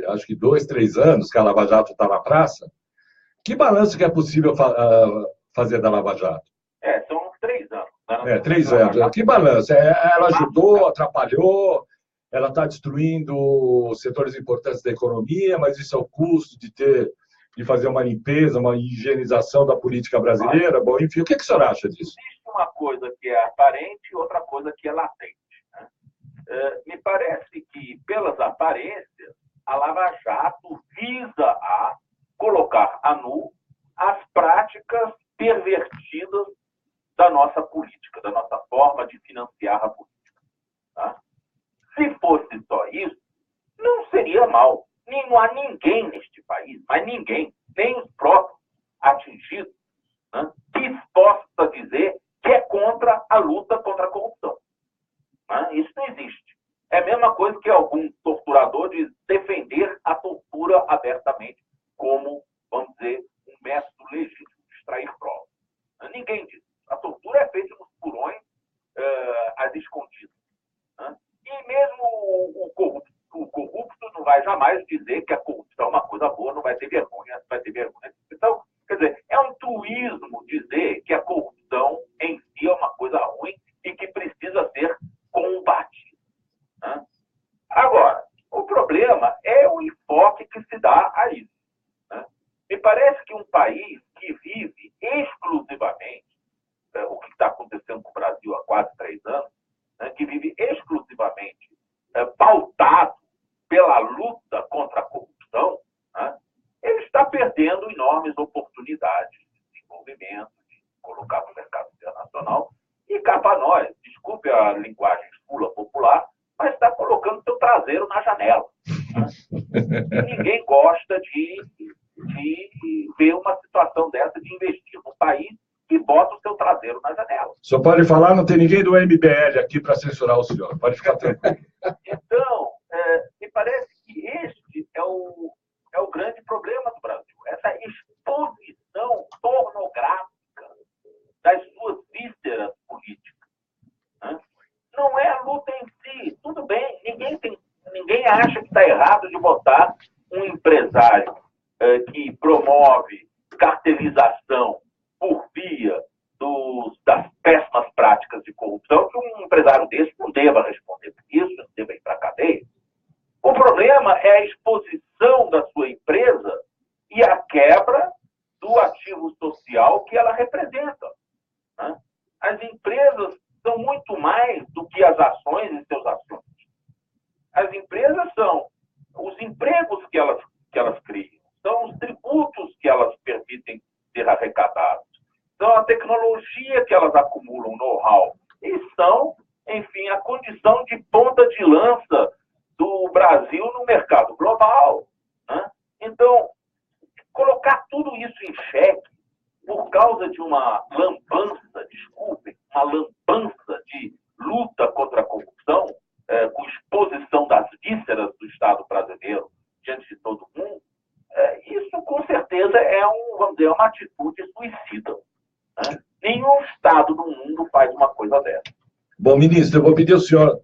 acho que 2, 3 anos que a Lava Jato está na praça. Que balanço que é possível fazer da Lava Jato? São uns 3 anos. Né? 3 anos. Que balanço? Ela ajudou, atrapalhou, ela está destruindo setores importantes da economia, mas isso é o custo de fazer uma limpeza, uma higienização da política brasileira. Bom, enfim, o que o senhor acha disso? Existe uma coisa que é aparente e outra coisa que é latente, né? Me parece que, pelas aparências, a Lava Jato visa a colocar a nu as práticas pervertidas da nossa política, da nossa forma de financiar a política, tá? Se fosse só isso, não seria mal. Não há ninguém neste país, mas ninguém, nem os próprios atingidos, né, que possa dizer que é contra a luta contra a corrupção, né? Isso não existe. É a mesma coisa que algum torturador de defender a tortura abertamente como, vamos dizer, um método legítimo de extrair provas. Ninguém diz. A tortura é feita nos porões, às escondidas, né? E mesmo o corrupto não vai jamais dizer que a corrupção é uma coisa boa, não vai ter vergonha, vai ter vergonha. Então, quer dizer, é um truísmo dizer que a corrupção em si é uma coisa ruim e que precisa ser combatida, né? Agora, o problema é o enfoque que se dá a isso, né? Me parece que um país que vive exclusivamente, o que está acontecendo com o Brasil há quase 3 anos, né, que vive exclusivamente pautado pela luta contra a corrupção, né, ele está perdendo enormes oportunidades de desenvolvimento, de colocar no mercado internacional. E cá para nós, desculpe a linguagem fula popular, mas está colocando seu traseiro na janela, né? Ninguém gosta de ver uma situação dessa, de investir num país que bota o seu traseiro na janela. O senhor pode falar, não tem ninguém do MBL aqui para censurar o senhor. Pode ficar tranquilo. Então, me parece que este é o grande problema do Brasil. Essa exposição pornográfica das suas vísceras políticas, né? Não é a luta em si. Tudo bem, ninguém acha que está errado de botar um empresário que promove cartelização por via das péssimas práticas empresário desse não deva responder por isso, não deva ir para a cadeia. O problema é a exposição da sua empresa e a quebra do ativo social que ela representa. Né? As empresas são muito mais do que as ações e seus ações. As empresas são os empregos que elas criam, são os tributos que elas permitem ser arrecadados, são a tecnologia que elas acumulam, know-how, e são, enfim, a condição de ponta de lança do Brasil no mercado global. Né? Então, colocar tudo isso em xeque por causa de uma lambança, desculpem, uma lambança de luta contra a corrupção, com exposição das vísceras do Estado brasileiro diante de todo mundo, isso com certeza vamos dizer, uma atitude suicida. Né? Nenhum Estado do mundo faz uma coisa dessa. Bom, ministro, eu vou pedir ao senhor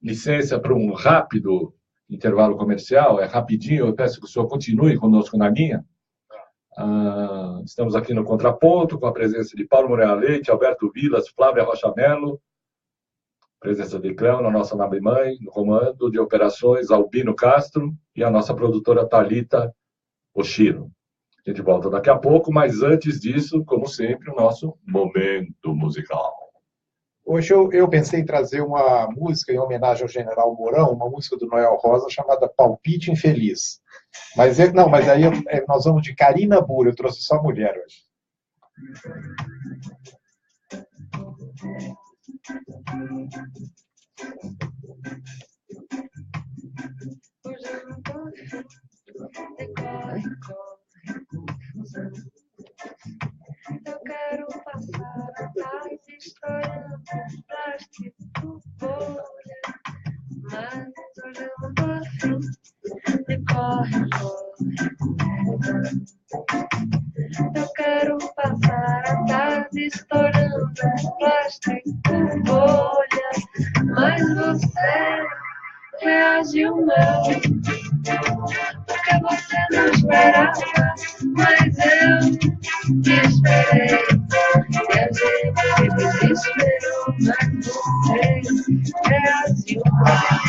licença para um rápido intervalo comercial, é rapidinho, eu peço que o senhor continue conosco na linha. Estamos aqui no Contraponto, com a presença de Paulo Moreira Leite, Alberto Vilas, Flávia Rocha Mello, presença de Cléo, na nossa nave-mãe, no comando de operações, Albino Castro e a nossa produtora Thalita Oshiro. A gente volta daqui a pouco, mas antes disso, como sempre, o nosso momento musical. Hoje eu pensei em trazer uma música em homenagem ao General Mourão, uma música do Noel Rosa chamada Palpite Infeliz. Mas aí nós vamos de Karina Burr, eu trouxe só mulher hoje. Eu quero passar a tarde estourando plástico bolha, mas hoje eu não tô afim de corre. Eu quero passar a tarde estourando plástico bolha, mas você reagiu mal, porque você não esperava, mas eu te esperei, e a gente se desesperou, mas você reagiu mal,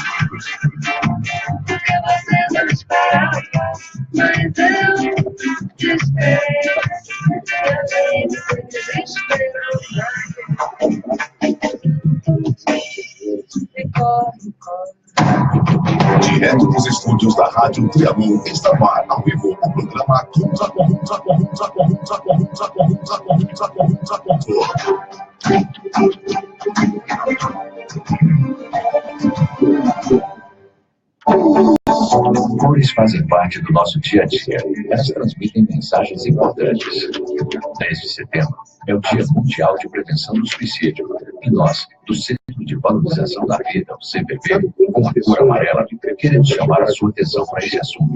porque você não esperava, mas eu te esperei, e a gente se desesperou, Direto dos estúdios da Rádio Trianon, está no ar, ao vivo, o programa Contra. Cores fazem parte do nosso dia a dia. Elas transmitem mensagens importantes. 10 de setembro é o Dia Mundial de Prevenção do Suicídio. E nós, do Centro de Valorização da Vida, o CVV, com a cor amarela, queremos chamar a sua atenção para esse assunto.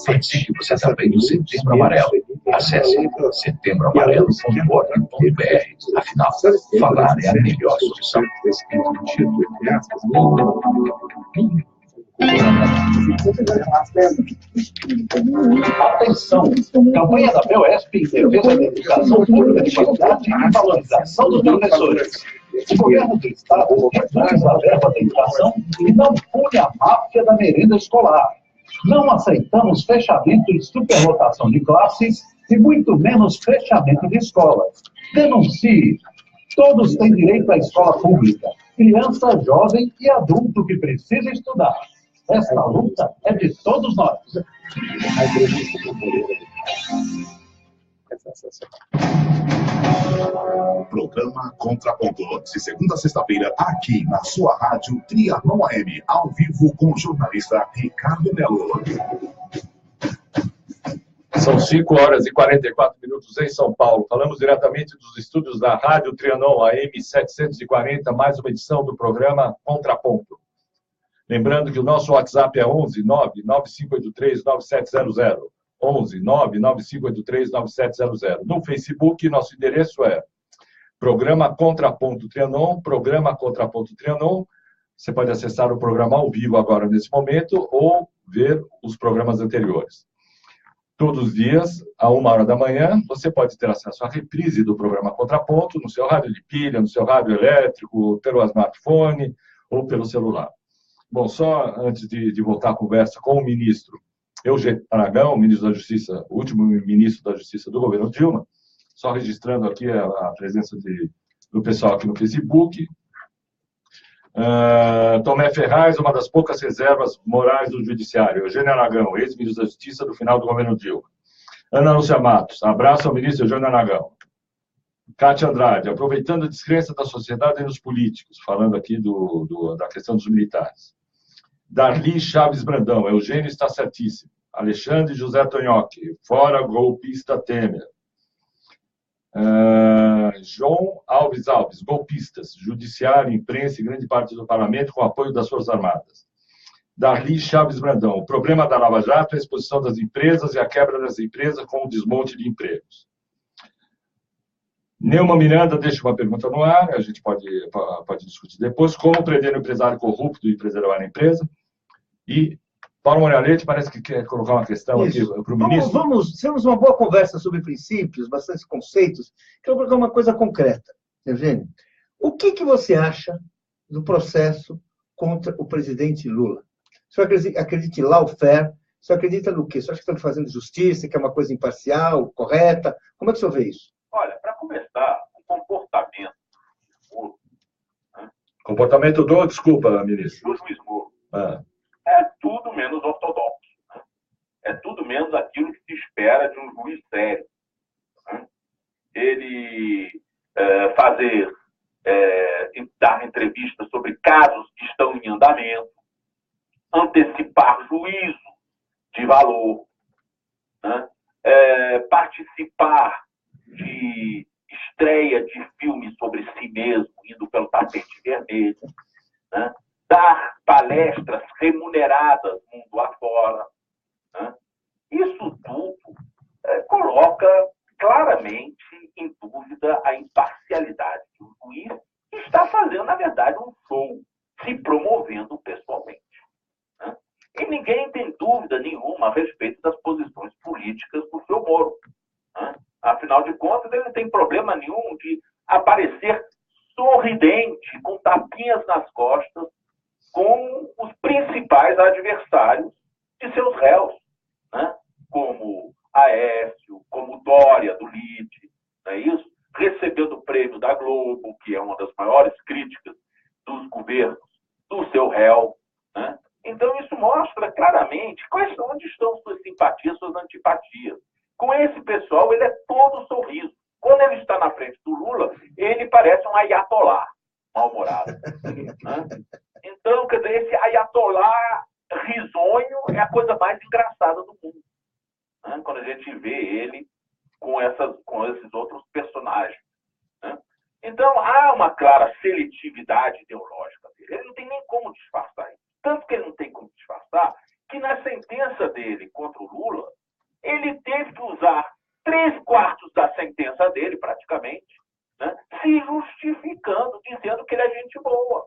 Participe você também do Setembro Amarelo. Acesse setembroamarelo.org.br. Afinal, falar é a melhor solução. Atenção! Campanha da BESP em defesa da educação pública de qualidade e valorização dos professores. O governo do Estado reduz a verba da educação e não pune a máfia da merenda escolar. Não aceitamos fechamento e superlotação de classes e muito menos fechamento de escolas. Denuncie! Todos têm direito à escola pública. Criança, jovem e adulto que precisa estudar. Esta luta é de todos nós. Programa Contraponto, de segunda a sexta-feira, aqui na sua rádio Trianon AM, ao vivo com o jornalista Ricardo Mello. São 5 horas e 44 minutos em São Paulo. Falamos diretamente dos estúdios da Rádio Trianon AM 740, mais uma edição do programa Contraponto. Lembrando que o nosso WhatsApp é 11 99583 9700. 11 99583 9700. No Facebook, nosso endereço é Programa Contraponto Trianon, Programa Contraponto Trianon. Você pode acessar o programa ao vivo agora, nesse momento, ou ver os programas anteriores. Todos os dias, a 1h da manhã, você pode ter acesso à reprise do programa Contraponto no seu rádio de pilha, no seu rádio elétrico, pelo smartphone ou pelo celular. Bom, só antes de voltar à conversa com o ministro Eugênio Aragão, ministro da Justiça, o último ministro da Justiça do governo Dilma, só registrando aqui a presença do pessoal aqui no Facebook. Tomé Ferraz, uma das poucas reservas morais do Judiciário. Eugênio Aragão, ex-ministro da Justiça do final do governo Dilma. Ana Lúcia Matos, abraço ao ministro Eugênio Aragão. Cátia Andrade, aproveitando a descrença da sociedade e nos políticos, falando aqui da questão dos militares. Darli Chaves Brandão, Eugênio está certíssimo. Alexandre José Tonhoque, fora golpista Temer. João Alves, golpistas, judiciário, imprensa e grande parte do parlamento com apoio das Forças Armadas. Darli Chaves Brandão, o problema da Lava Jato é a exposição das empresas e a quebra das empresas com o desmonte de empregos. Neuma Miranda deixa uma pergunta no ar, a gente pode discutir depois, como prender o empresário corrupto e preservar a empresa. E Paulo Moraletti parece que quer colocar uma questão aqui para o ministro. Temos uma boa conversa sobre princípios, bastantes conceitos. Quero colocar uma coisa concreta, Eugênio. O que você acha do processo contra o presidente Lula? O senhor acredita em lawfare? O senhor acredita no quê? O senhor acha que estão fazendo justiça, que é uma coisa imparcial, correta? Como é que o senhor vê isso? Olha, para começar, o comportamento do Comportamento desculpa, ministro. Do juiz Moro. É tudo menos ortodoxo. Né? É tudo menos aquilo que se espera de um juiz sério. Né? Ele dar entrevistas sobre casos que estão em andamento, antecipar juízo de valor, né? Participar de estreia de filmes sobre si mesmo, indo pelo tapete vermelho, né? Dar palestras remuneradas mundo afora. Né? Isso tudo coloca claramente em dúvida a imparcialidade do juiz, que está fazendo, na verdade, um show, se promovendo pessoalmente. Né? E ninguém tem dúvida nenhuma a respeito das posições políticas do seu Moro. Né? Afinal de contas, ele não tem problema nenhum de aparecer sorridente, com tapinhas nas costas, com os principais adversários de seus réus, né? Como Aécio, como Dória, do LIDE, não é isso? Recebendo o prêmio da Globo, que é uma das maiores críticas dos governos do seu réu. Né? Então, isso mostra claramente onde estão suas simpatias, suas antipatias. Com esse pessoal, ele é todo sorriso. Quando ele está na frente do Lula, ele parece um ayatolá mal-humorado. Né? Então, quer dizer, esse ayatolá risonho é a coisa mais engraçada do mundo. Né? Quando a gente vê ele com esses outros personagens. Né? Então, há uma clara seletividade ideológica dele. Ele não tem nem como disfarçar isso. Tanto que ele não tem como disfarçar, que na sentença dele contra o Lula, ele teve que usar 3/4 da sentença dele, praticamente, né? Se justificando, dizendo que ele é gente boa.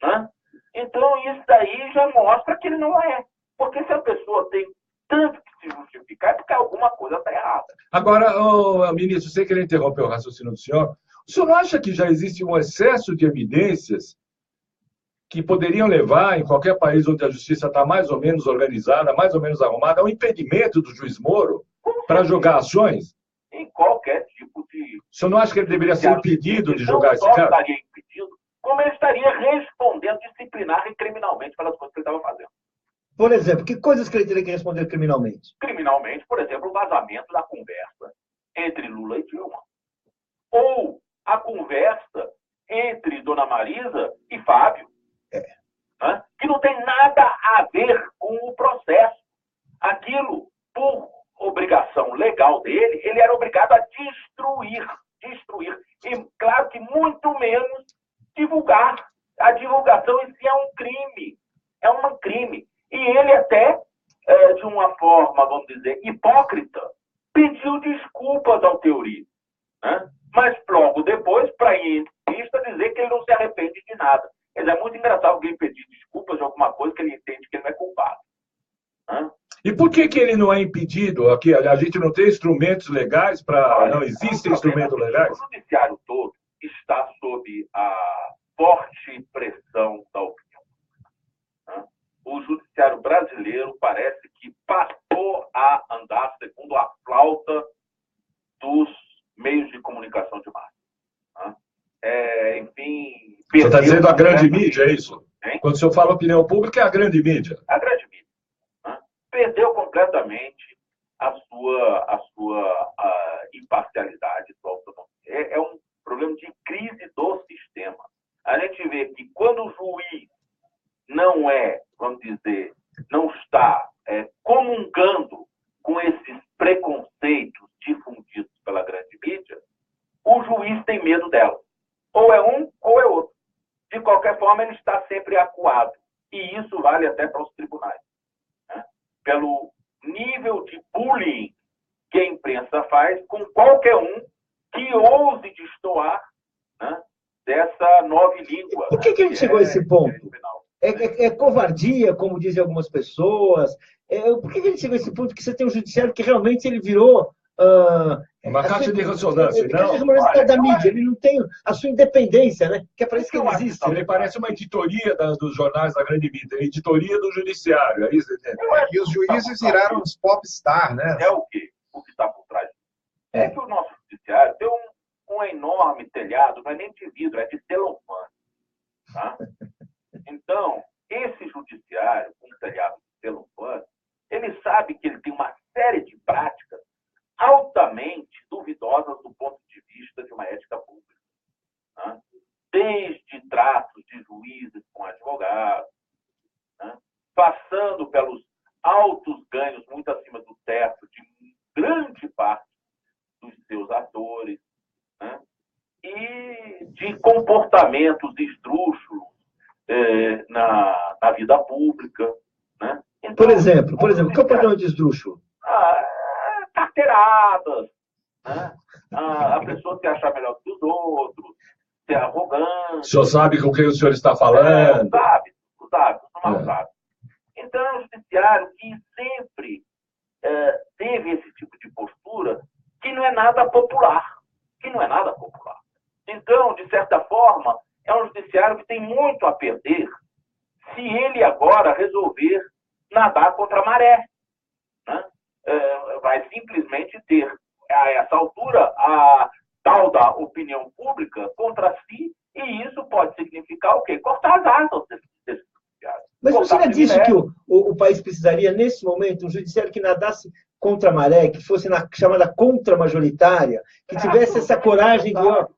Né? Então, isso daí já mostra que ele não é. Porque se a pessoa tem tanto que se justificar, é porque alguma coisa está errada. Agora, ministro, sem querer interromper o raciocínio do senhor não acha que já existe um excesso de evidências que poderiam levar, em qualquer país onde a justiça está mais ou menos organizada, mais ou menos arrumada, ao impedimento do juiz Moro para julgar ações? Em qualquer tipo de... O senhor não acha que ele deveria ser impedido de julgar esse caso? Não cara? Estaria impedido, como ele estaria respondendo disciplinar e criminalmente pelas coisas que ele estava fazendo. Por exemplo, que coisas que ele teria que responder criminalmente? Criminalmente, por exemplo, o vazamento da conversa entre Lula e Dilma. Ou a conversa entre Dona Marisa e Fábio. Né? Que não tem nada a ver com o processo. Aquilo, por obrigação legal dele, ele era obrigado a destruir. E, claro que muito menos divulgar. A divulgação em si é um crime. É um crime. E ele até, de uma forma, vamos dizer, hipócrita, pediu desculpas ao Teori. Né? Mas logo depois, para ir em entrevista, dizer que ele não se arrepende de nada. É muito engraçado alguém pedir desculpas de alguma coisa que ele entende que ele não é culpado. Né? E por que ele não é impedido? Aqui, a gente não tem instrumentos legais para... Não existem instrumentos legais? O judiciário todo está sob a forte pressão da opinião. O judiciário brasileiro parece que passou a andar segundo a flauta dos meios de comunicação de massa. Enfim... Você está dizendo a grande mídia, é isso? Hein? Quando o senhor fala opinião pública, é a grande mídia. A grande mídia. Perdeu completamente a sua imparcialidade, sua autonomia. É um problema de crise do sistema. A gente vê que quando o juiz não vamos dizer, não está comungando com esses preconceitos difundidos pela grande mídia, o juiz tem medo dela. Ou é um ou é outro. De qualquer forma, ele está sempre acuado. E isso vale até para os tribunais. Pelo nível de bullying que a imprensa faz com qualquer um que ouse destoar dessa nova língua. Por que a gente chegou a esse ponto? É covardia, como dizem algumas pessoas? Por que a gente chegou a esse ponto que você tem um judiciário que realmente ele virou... uma caixa de ressonância, da mídia, ele não tem a sua independência, né? Que é para isso que ele existe. Ele parece uma editoria dos jornais da grande mídia, editoria do judiciário, é isso? E os juízes viraram os popstar, né? É o que está por trás. É que o nosso judiciário tem um enorme telhado, não é nem de vidro, é de celofane. Tá? Então, esse judiciário com telhado de celofane, ele sabe que ele tem uma série de práticas altamente duvidosas do ponto de vista de uma ética pública. Né? Desde tratos de juízes com advogados, passando pelos altos ganhos muito acima do teto de grande parte dos seus atores, e de comportamentos esdrúxulos na vida pública. Então, por exemplo, o que é o padrão de esdrúxulo? Carteiradas, a pessoa se achar melhor que os outros, ser arrogante. O senhor sabe com quem o senhor está falando? Os hábitos, não sabe. Então, é um judiciário que sempre teve esse tipo de postura que não é nada popular. Então, de certa forma, é um judiciário que tem muito a perder se ele agora resolver nadar contra a maré. Vai simplesmente ter, a essa altura, a tal da opinião pública contra si, e isso pode significar o quê? Cortar as asas desse judiciário. Mas você não disse que o país precisaria, nesse momento, um judiciário que nadasse contra a maré, que fosse na chamada contra-majoritária, que tivesse essa coragem de...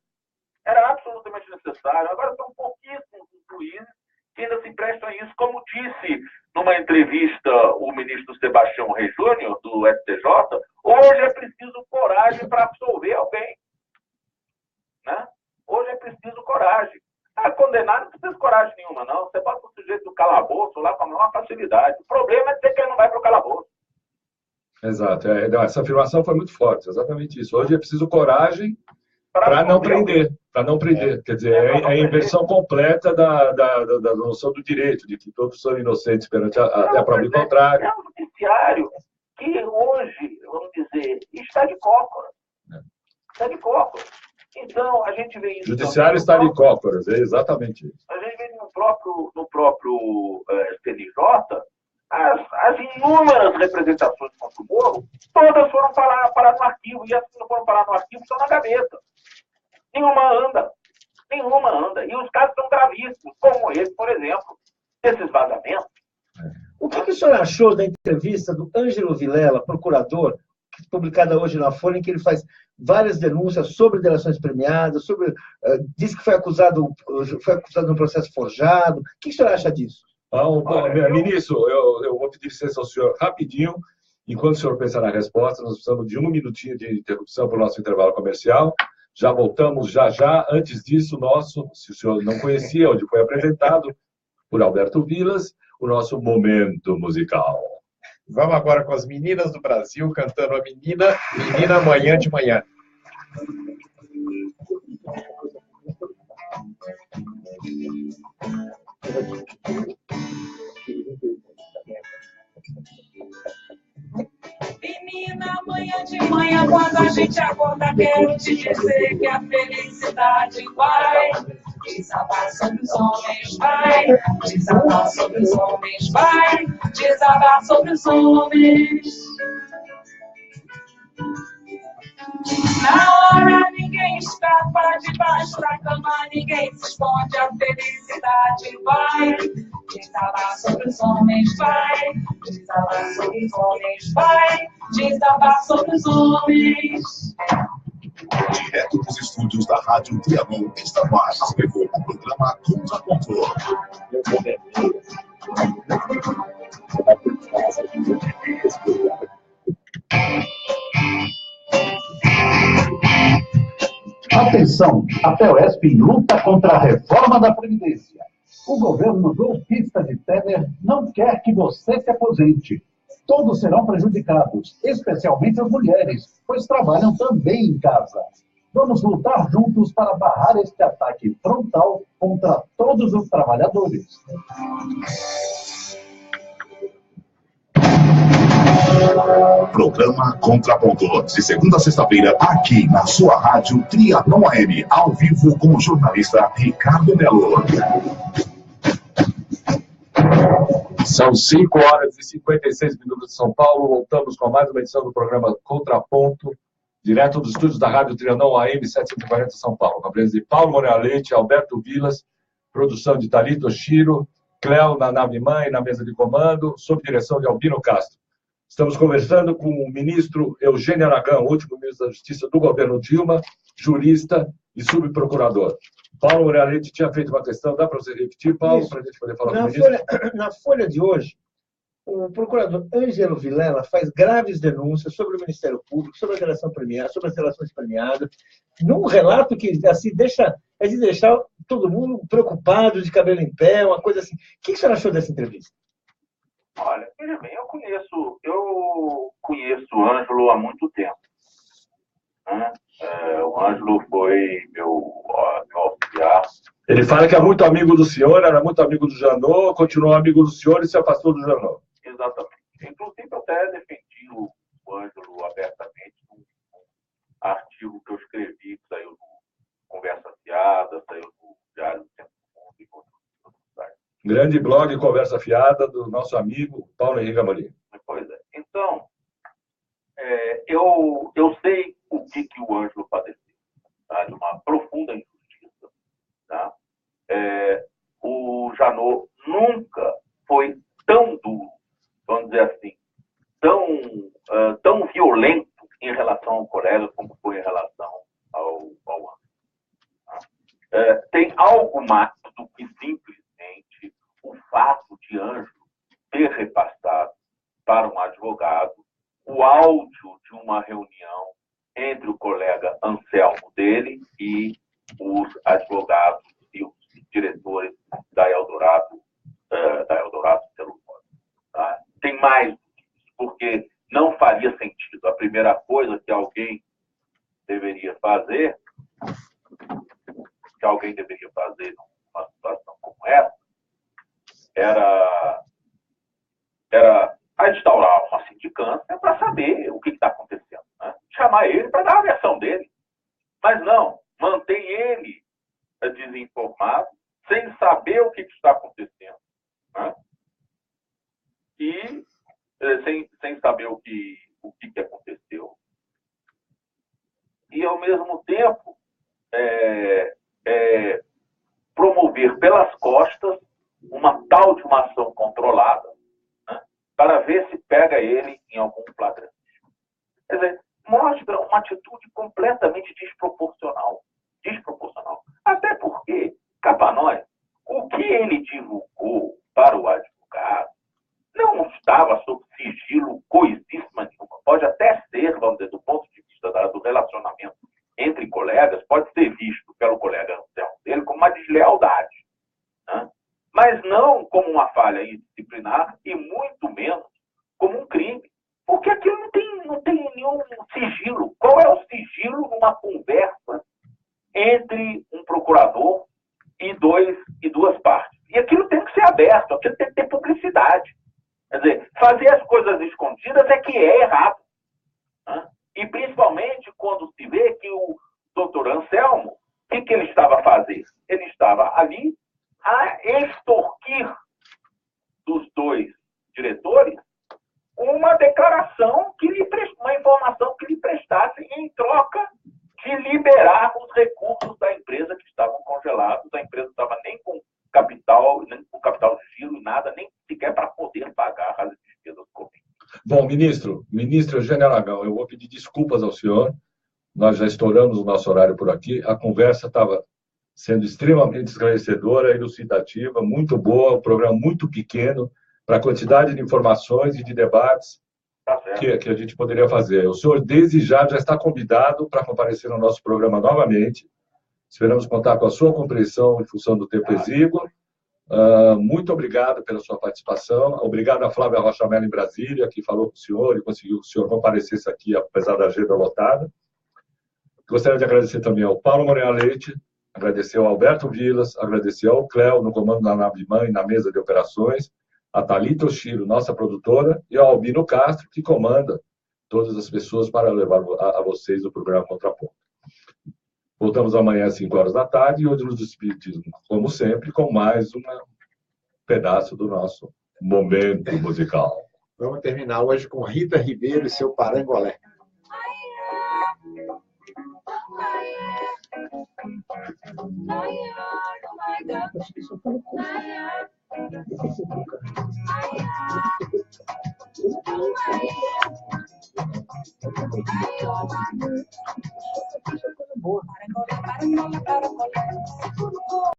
Era absolutamente necessário. Agora são pouquíssimos juízes que ainda se prestam a isso, como disse numa entrevista o ministro Sebastião Rey Júnior, do STJ, hoje é preciso coragem para absolver alguém. Hoje é preciso coragem. Condenar não precisa de coragem nenhuma, não. Você bota o sujeito do calabouço lá com a maior facilidade. O problema é dizer que ele não vai para o calabouço. Exato. Essa afirmação foi muito forte, exatamente isso. Hoje é preciso coragem para não prender. Para não prender. Quer dizer, é a inversão completa da noção do direito, de que todos são inocentes perante a prova em contrário. É um judiciário que hoje, vamos dizer, está de cócoras. Está de cócoras. Então, a gente vê isso... O judiciário está de cócoras, é exatamente isso. A gente vê no próprio CNJ, as inúmeras representações contra o Moro, todas foram parar no arquivo, e as que não foram parar no arquivo estão na gaveta. Nenhuma anda. E os casos são gravíssimos, como esse, por exemplo, desses vazamentos. O que o senhor achou da entrevista do Ângelo Vilela, procurador, publicada hoje na Folha, em que ele faz várias denúncias sobre delações premiadas, diz que foi acusado de um processo forjado. O que o senhor acha disso? Ministro, eu vou pedir licença ao senhor rapidinho. Enquanto o senhor pensa na resposta, nós precisamos de 1 minutinho de interrupção para o nosso intervalo comercial. Já voltamos já. Antes disso, se o senhor não conhecia, onde foi apresentado por Alberto Vilas, o nosso momento musical. Vamos agora com as meninas do Brasil cantando a Menina Amanhã de Manhã. manhã, quando a gente acorda, quero te dizer que a felicidade vai desabar sobre os homens, vai desabar sobre os homens, vai desabar sobre os homens. Na hora ninguém escapa, debaixo da cama ninguém se esconde, a felicidade vai desabar sobre os homens, vai desabar sobre os homens, vai desabar sobre os homens. Direto dos estúdios da Rádio Trianon, está no ar, chegou o programa Contraponto. Atenção, a POSP luta contra a reforma da Previdência. O governo golpista de Temer não quer que você se aposente. Todos serão prejudicados, especialmente as mulheres, pois trabalham também em casa. Vamos lutar juntos para barrar este ataque frontal contra todos os trabalhadores. Programa Contraponto, de segunda a sexta-feira, aqui na sua rádio Trianon AM, ao vivo com o jornalista Ricardo Melo. São 5 horas e 56 minutos de São Paulo. Voltamos com mais uma edição do programa Contraponto, direto dos estúdios da Rádio Trianon AM 740 São Paulo. Com a presença de Paulo Moreira Leite, Alberto Vilas, produção de Thalita Oshiro, Cléo na nave-mãe, na mesa de comando, sob direção de Albino Castro. Estamos conversando com o ministro Eugênio Aragão, último ministro da Justiça do governo Dilma, jurista e subprocurador. Paulo Moreira Leite tinha feito uma questão, dá para você repetir, Paulo, para a gente poder falar com o ministro? Na Folha de hoje, o procurador Ângelo Vilela faz graves denúncias sobre o Ministério Público, sobre a delação premiada, sobre as relações premiadas, num relato que assim, é de deixar todo mundo preocupado, de cabelo em pé, uma coisa assim. O que você achou dessa entrevista? Olha, veja bem, eu conheço o Ângelo há muito tempo. Né? O Ângelo foi meu auxiliar. Ele fala que é muito amigo do senhor, era muito amigo do Janot, continuou amigo do senhor e se afastou do Janot. Exatamente. Inclusive, eu até defendi o Ângelo abertamente num artigo que eu escrevi, que saiu no Conversa Fiada, saiu no Diário do Centro do Mundo e outros sites. Grande blog Conversa Fiada do nosso amigo Paulo Henrique Amorim. Pois é. Então, eu sei o que o Ângelo padeceu, tá? De uma profunda injustiça. Tá? O Janot nunca foi tão duro, vamos dizer assim, tão violento em relação ao colega como foi em relação ao Ângelo. Tá? Tem algo mais do que simplesmente o fato de Ângelo ter repassado para um advogado o áudio de uma reunião entre o colega Anselmo dele e os advogados e os diretores da Eldorado Celulose. Tá? Tem mais do que isso, porque não faria sentido. A primeira coisa que alguém deveria fazer numa situação como essa era instaurar uma sindicância para saber o que está acontecendo. Né? Chamar ele para dar a versão dele. Mas não, mantém ele desinformado, sem saber o que está acontecendo. Né? E sem saber o que aconteceu. E, ao mesmo tempo, promover pelas costas uma tal de uma ação controlada, né, para ver se pega ele em algum flagrante. Quer dizer, mostra uma atitude completamente desproporcional. Até porque, cá para nós, o que ele divulgou para o advogado não estava sob sigilo coisíssima nenhuma. Pode até ser, vamos dizer, do ponto de vista do relacionamento entre colegas, pode ser visto pelo colega Anselmo dele como uma deslealdade. Né? Mas não como uma falha indisciplinar e muito menos como um crime. Porque aquilo não tem nenhum sigilo. Qual é o sigilo numa conversa entre um procurador e duas partes? E aquilo tem que ser aberto, aquilo tem que ter publicidade. Quer dizer, fazer as coisas escondidas é que é errado. Né? E principalmente extorquir dos dois diretores uma declaração, uma informação que lhe prestassem em troca de liberar os recursos da empresa que estavam congelados. A empresa não estava nem com capital, nem com capital de giro, nada, nem sequer para poder pagar as despesas correntes. Bom, ministro Eugênio Aragão, eu vou pedir desculpas ao senhor. Nós já estouramos o nosso horário por aqui. A conversa estava sendo extremamente esclarecedora, elucidativa, muito boa, um programa muito pequeno para a quantidade de informações e de debates que a gente poderia fazer. O senhor, desde já está convidado para comparecer no nosso programa novamente. Esperamos contar com a sua compreensão em função do tempo exíguo. Muito obrigado pela sua participação. Obrigado a Flávia Rocha Mello em Brasília, que falou com o senhor e conseguiu que o senhor comparecesse aqui, apesar da agenda lotada. Gostaria de agradecer também ao Paulo Moreira Leite, agradecer ao Alberto Vilas, agradecer ao Cléo, no comando da nave mãe, na mesa de operações, a Thalita Oshiro, nossa produtora, e ao Albino Castro, que comanda todas as pessoas para levar a vocês o programa Contraponto. Voltamos amanhã às 5 horas da tarde e hoje nos despedimos, como sempre, com mais um pedaço do nosso momento musical. Vamos terminar hoje com Rita Ribeiro e seu Parangolé.